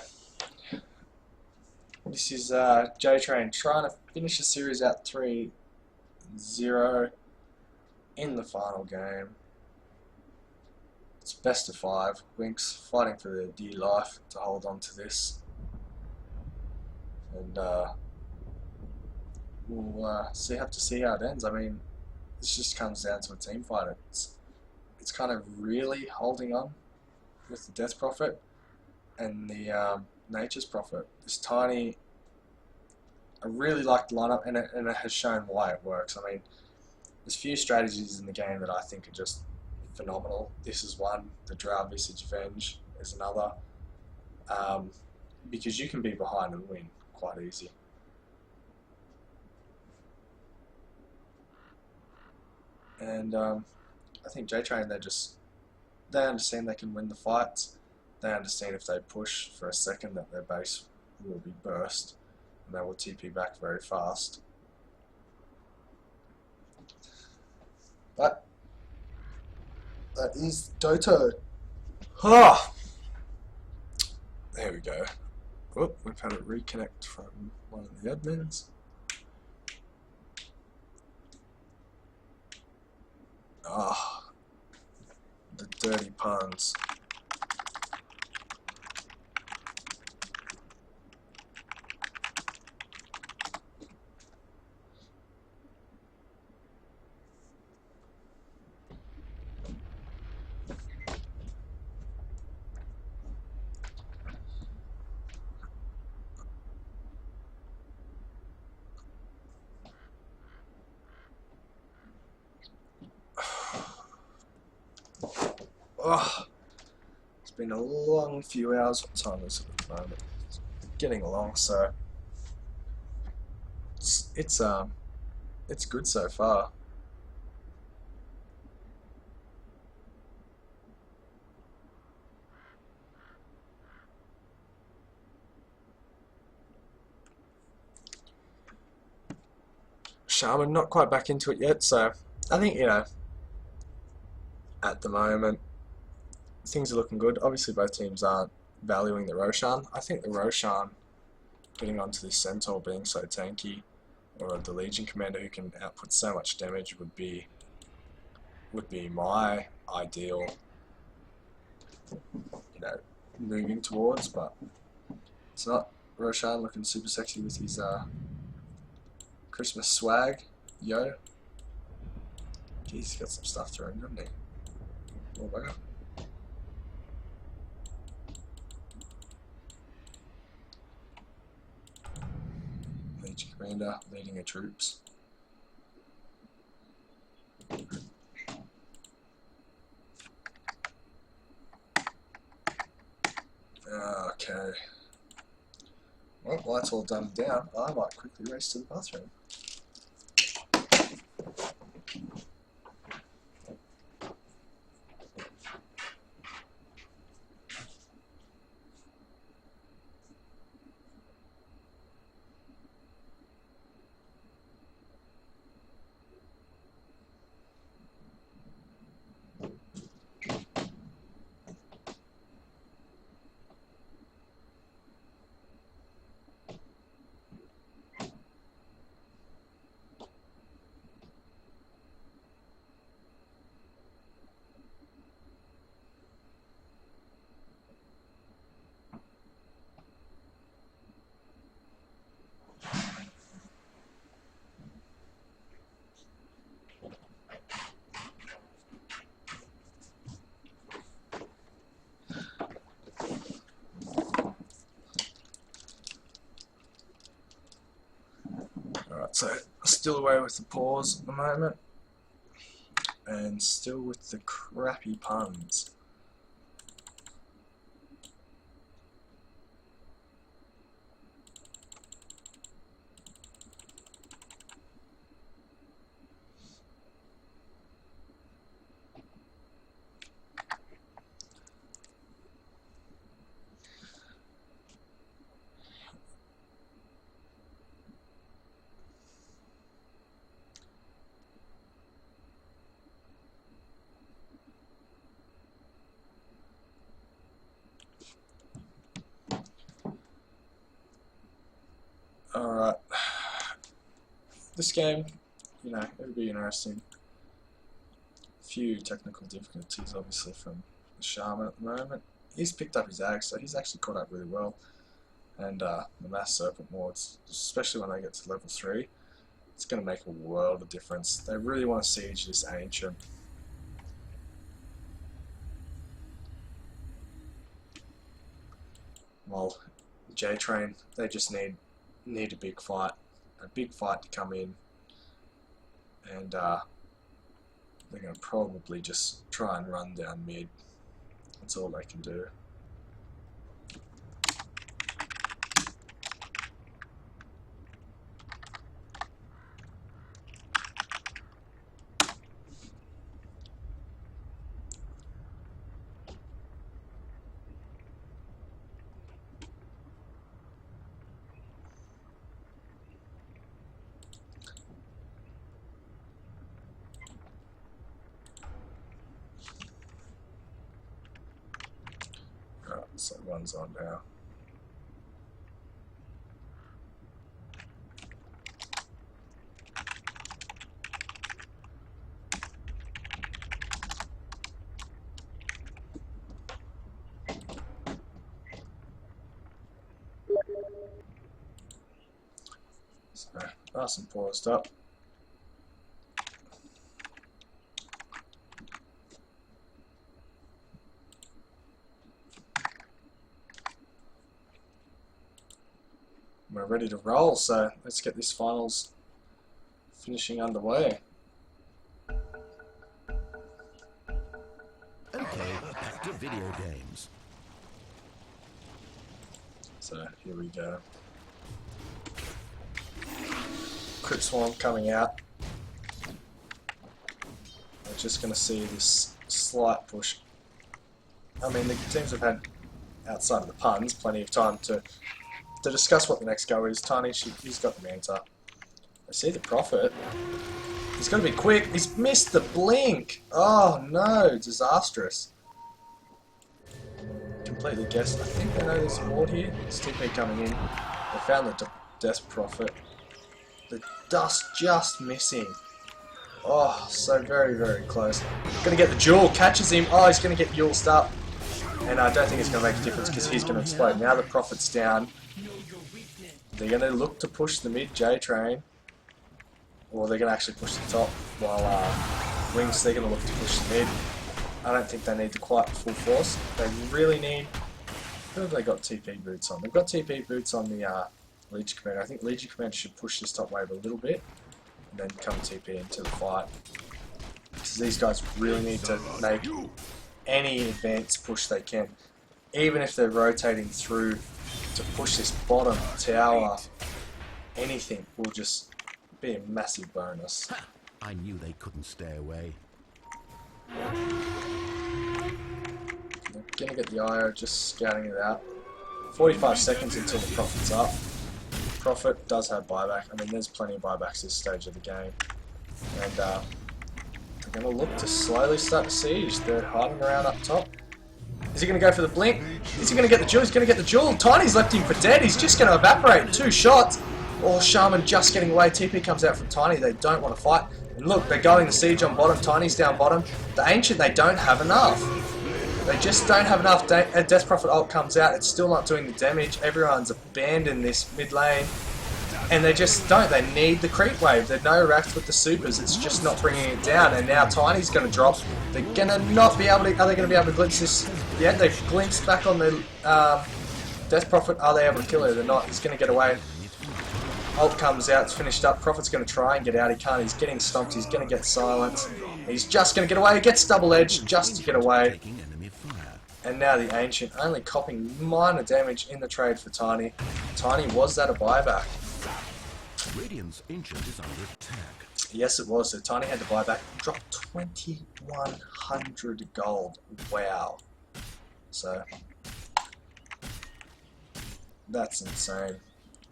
this is Jtrain trying to finish the series out 3-0 in the final game. It's best of 5. Winx fighting for their dear life to hold on to this, and we'll have to see how it ends. I mean, this just comes down to a team fight. It's kind of really holding on with the Death Prophet and the Nature's Prophet. This Tiny, I really like the lineup, and it has shown why it works. I mean, there's few strategies in the game that I think are just phenomenal. This is one. The Drow Visage Venge is another. Because you can be behind and win quite easy. And I think Jtrain, they understand they can win the fights. They understand if they push for a second that their base will be burst, and they will TP back very fast. But that is Dota. Ah, there we go. Oh, we've had it reconnect from one of the admins. Ah, the dirty puns. Oh, it's been a long few hours. What time is it at the moment? It's getting along, so it's good so far. Shaman not quite back into it yet, so I think, you know, at the moment things are looking good. Obviously both teams aren't valuing the Roshan. I think the Roshan getting onto this Centaur being so tanky, or the Legion Commander who can output so much damage would be my ideal, you know, moving towards, but it's not. Roshan looking super sexy with his Christmas swag. Yo. Jeez, he's got some stuff thrown, doesn't he? Oh wow. Legion Commander leading her troops. Okay. Well, while that's all done and down, I might quickly race to the bathroom. Alright, so still away with the pause at the moment, and still with the crappy puns. Alright, this game, you know, it'll be interesting. A few technical difficulties obviously from the Shaman at the moment. He's picked up his axe, so he's actually caught up really well. And the Mass Serpent wards, especially when they get to level 3, it's going to make a world of difference. They really want to siege this Ancient. Well, Jtrain, they just need a big fight to come in, and they're going to probably just try and run down mid. That's all they can do. So one's on now. So nice and paused up. We're ready to roll, so let's get this finals finishing underway. Okay, back to video games. So here we go. Crypt Swarm coming out. We're just going to see this slight push. I mean, the teams have had, outside of the puns, plenty of time to discuss what the next go is. Tiny, he's got the Manta. I see the Prophet. He's got to be quick. He's missed the blink. Oh no, disastrous. Completely guessed. I think they know there's a ward here. There's TP coming in. They found the Death Prophet. The dust just missing. Oh, so very, very close. Gonna get the jewel. Catches him. Oh, he's gonna get Yuled up. And I don't think it's gonna make a difference because he's gonna explode. Now the Prophet's down. They're going to look to push the mid Jtrain, or they're going to actually push the top, while Winx, they're going to look to push the mid. I don't think they need the quite full force. They really need... Who have they got TP boots on? They've got TP boots on the Legion Commander. I think Legion Commander should push this top wave a little bit, and then come TP into the fight. Because these guys really need to make any advance push they can. even if they're rotating through to push this bottom tower, anything will just be a massive bonus. I knew they couldn't stay away. They're gonna get the IO, just scouting it out. 45 seconds until the Prophet's up. Prophet does have buyback. I mean, there's plenty of buybacks this stage of the game. And they're gonna look to slowly start the siege. They're hiding around up top. Is he going to go for the blink? Is he going to get the jewel? He's going to get the jewel. Tiny's left him for dead. He's just going to evaporate. 2 shots. Oh, Shaman just getting away. TP comes out from Tiny. They don't want to fight. And look, they're going the siege on bottom. Tiny's down bottom. The Ancient, they don't have enough. They just don't have enough. Death Prophet ult comes out. It's still not doing the damage. Everyone's abandoned this mid lane. And they just don't. They need the creep wave. There's no racks with the supers. It's just not bringing it down. And now Tiny's going to drop. They're going to not be able to... Are they going to be able to glimpse this? Yeah, they've glimpsed back on the Death Prophet. Are they able to kill her? They're not. He's going to get away. Ult comes out. It's finished up. Prophet's going to try and get out. He can't. He's getting stomped. He's going to get silenced. He's just going to get away. He gets double edged just to get away. And now the Ancient only copping minor damage in the trade for Tiny. Tiny, was that a buyback? Radiant's Ancient is under attack. Yes, it was. So Tiny had to buy back. Dropped 2,100 gold. Wow. So that's insane.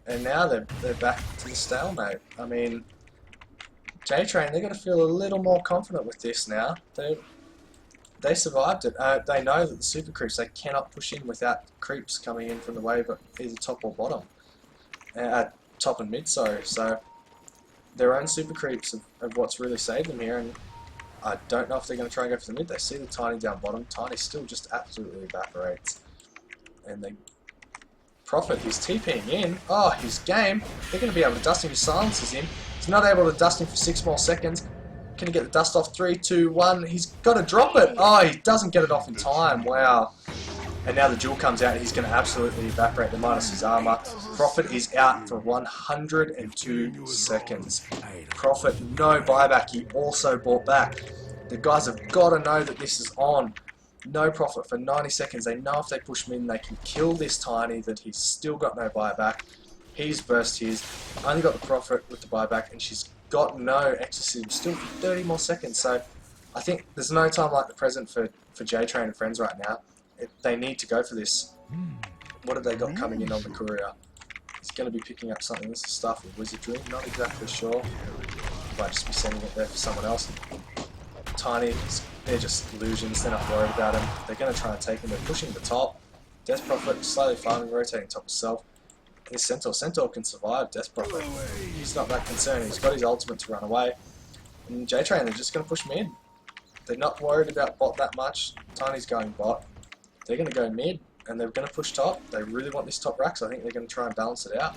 And now they're back to the stalemate. I mean, Jtrain, they're going to feel a little more confident with this now. They survived it. They know that the super creeps, they cannot push in without creeps coming in from the wave, either top or bottom. Top and mid, sorry. So their own super creeps of what's really saved them here, and I don't know if they're going to try and go for the mid. They see the Tiny down bottom. Tiny still just absolutely evaporates. And they... Prophet, he's TPing in. Oh, his game. They're going to be able to dust him. He silences him. He's not able to dust him for 6 more seconds. Can he get the dust off? 3, 2, 1. He's got to drop it. Oh, he doesn't get it off in time. Wow. And now the jewel comes out. He's going to absolutely evaporate the minus his armor. Prophet is out for 102 seconds. Prophet, no buyback. He also bought back. The guys have got to know that this is on. No Prophet for 90 seconds. They know if they push him in, they can kill this Tiny, that he's still got no buyback. He's burst his. Only got the Prophet with the buyback, and she's got no exorcism. Still for 30 more seconds. So I think there's no time like the present for Jtrain and friends right now. They need to go for this. What have they got coming in on the courier? He's going to be picking up something. This is stuff with wizardry. Not exactly sure. He might just be sending it there for someone else. Tiny, they're just illusions. They're not worried about him. They're going to try and take him. They're pushing the top. Death Prophet slowly farming, rotating top himself. His Centaur. Centaur can survive Death Prophet. He's not that concerned. He's got his ultimate to run away. And Jtrain, they're just going to push mid. They're not worried about bot that much. Tiny's going bot. They're going to go mid, and they're going to push top. They really want this top rack, so I think they're going to try and balance it out.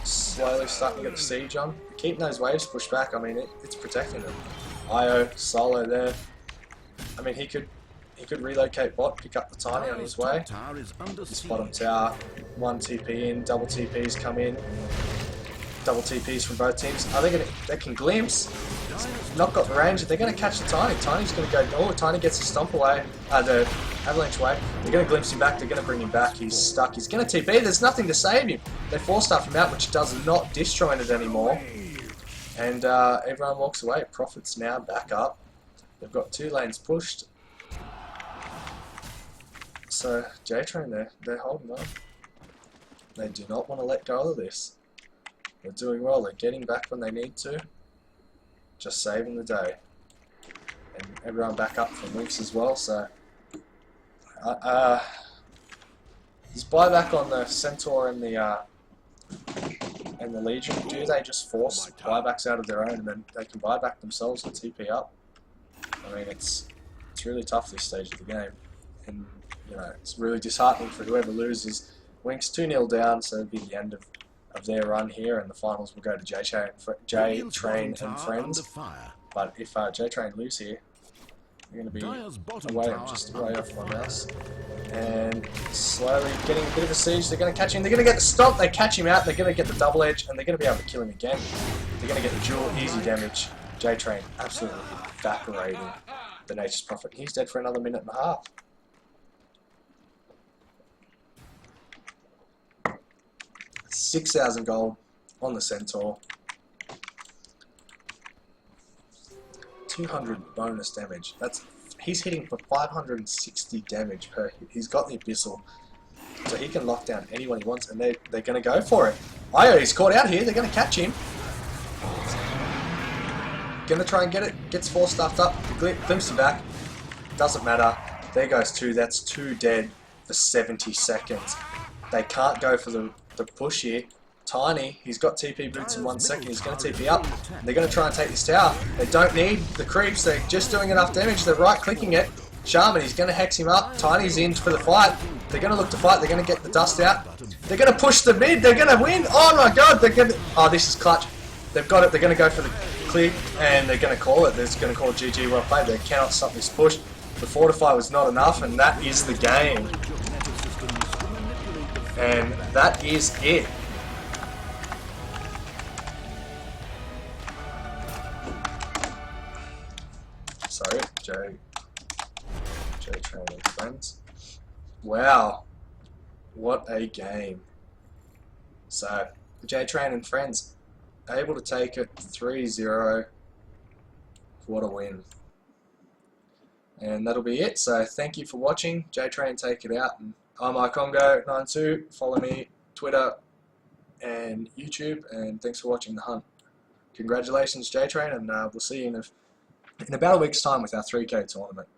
Slowly starting to get the siege on. Keeping those waves pushed back, I mean, it's protecting them. IO, solo there. I mean, he could relocate bot, pick up the Tiny on his way. This bottom tower, 1 TP in, double TPs come in. Double TPs from both teams. Are they going to... They can glimpse. Not got the range. They're going to catch the Tiny. Tiny's going to go... Oh, Tiny gets the stomp away. The avalanche away. They're going to glimpse him back. They're going to bring him back. He's stuck. He's going to TP. There's nothing to save him. They force-stuff him out, which does not disjoint it anymore. And everyone walks away. Prophet's now back up. They've got 2 lanes pushed. So, Jtrain, they're holding on. They do not want to let go of this. They're doing well. They're getting back when they need to. Just saving the day. And everyone back up from Winx as well, so... His buyback on the Centaur and the Legion, do they just force buybacks out of their own and then they can buy back themselves and TP up? I mean, it's really tough this stage of the game. And, you know, it's really disheartening for whoever loses. Winx 2-0 down, so it'll be the end of their run here, and the finals will go to Jtrain and friends. But if Jtrain lose here, they're going to be away. I'm just way off my mouse. And slowly getting a bit of a siege. They're going to catch him. They're going to get the stop. They catch him out. They're going to get the double edge, and they're going to be able to kill him again. They're going to get the jewel. Easy damage. Jtrain absolutely evaporating the Nature's Prophet. He's dead for another minute and a half. 6,000 gold on the Centaur. 200 bonus damage. He's hitting for 560 damage per hit. He's got the Abyssal, so he can lock down anyone he wants, and they're going to go for it. He's caught out here. They're going to catch him. Going to try and get it. Gets 4 stuffed up. Glimpse him back. Doesn't matter. There goes 2. That's 2 dead for 70 seconds. They can't go for the push here. Tiny, he's got TP boots in 1 second. He's going to TP up. They're going to try and take this tower. They don't need the creeps. They're just doing enough damage. They're right-clicking it. Shaman, he's going to hex him up. Tiny's in for the fight. They're going to look to fight. They're going to get the dust out. They're going to push the mid. They're going to win. Oh my god. They're going to... Oh, this is clutch. They've got it. They're going to go for the clear, and they're going to call it. They're going to call it GG. Well played. They cannot stop this push. The fortify was not enough, and that is the game. And that is it. Sorry, Jtrain and friends. Wow, what a game. So, Jtrain and friends able to take it 3-0. What a win. And that'll be it. So, thank you for watching. Jtrain, take it out. And I'm iCongo92. Follow me, Twitter and YouTube. And thanks for watching the hunt. Congratulations, Jtrain, and we'll see you in about a week's time with our 3K tournament.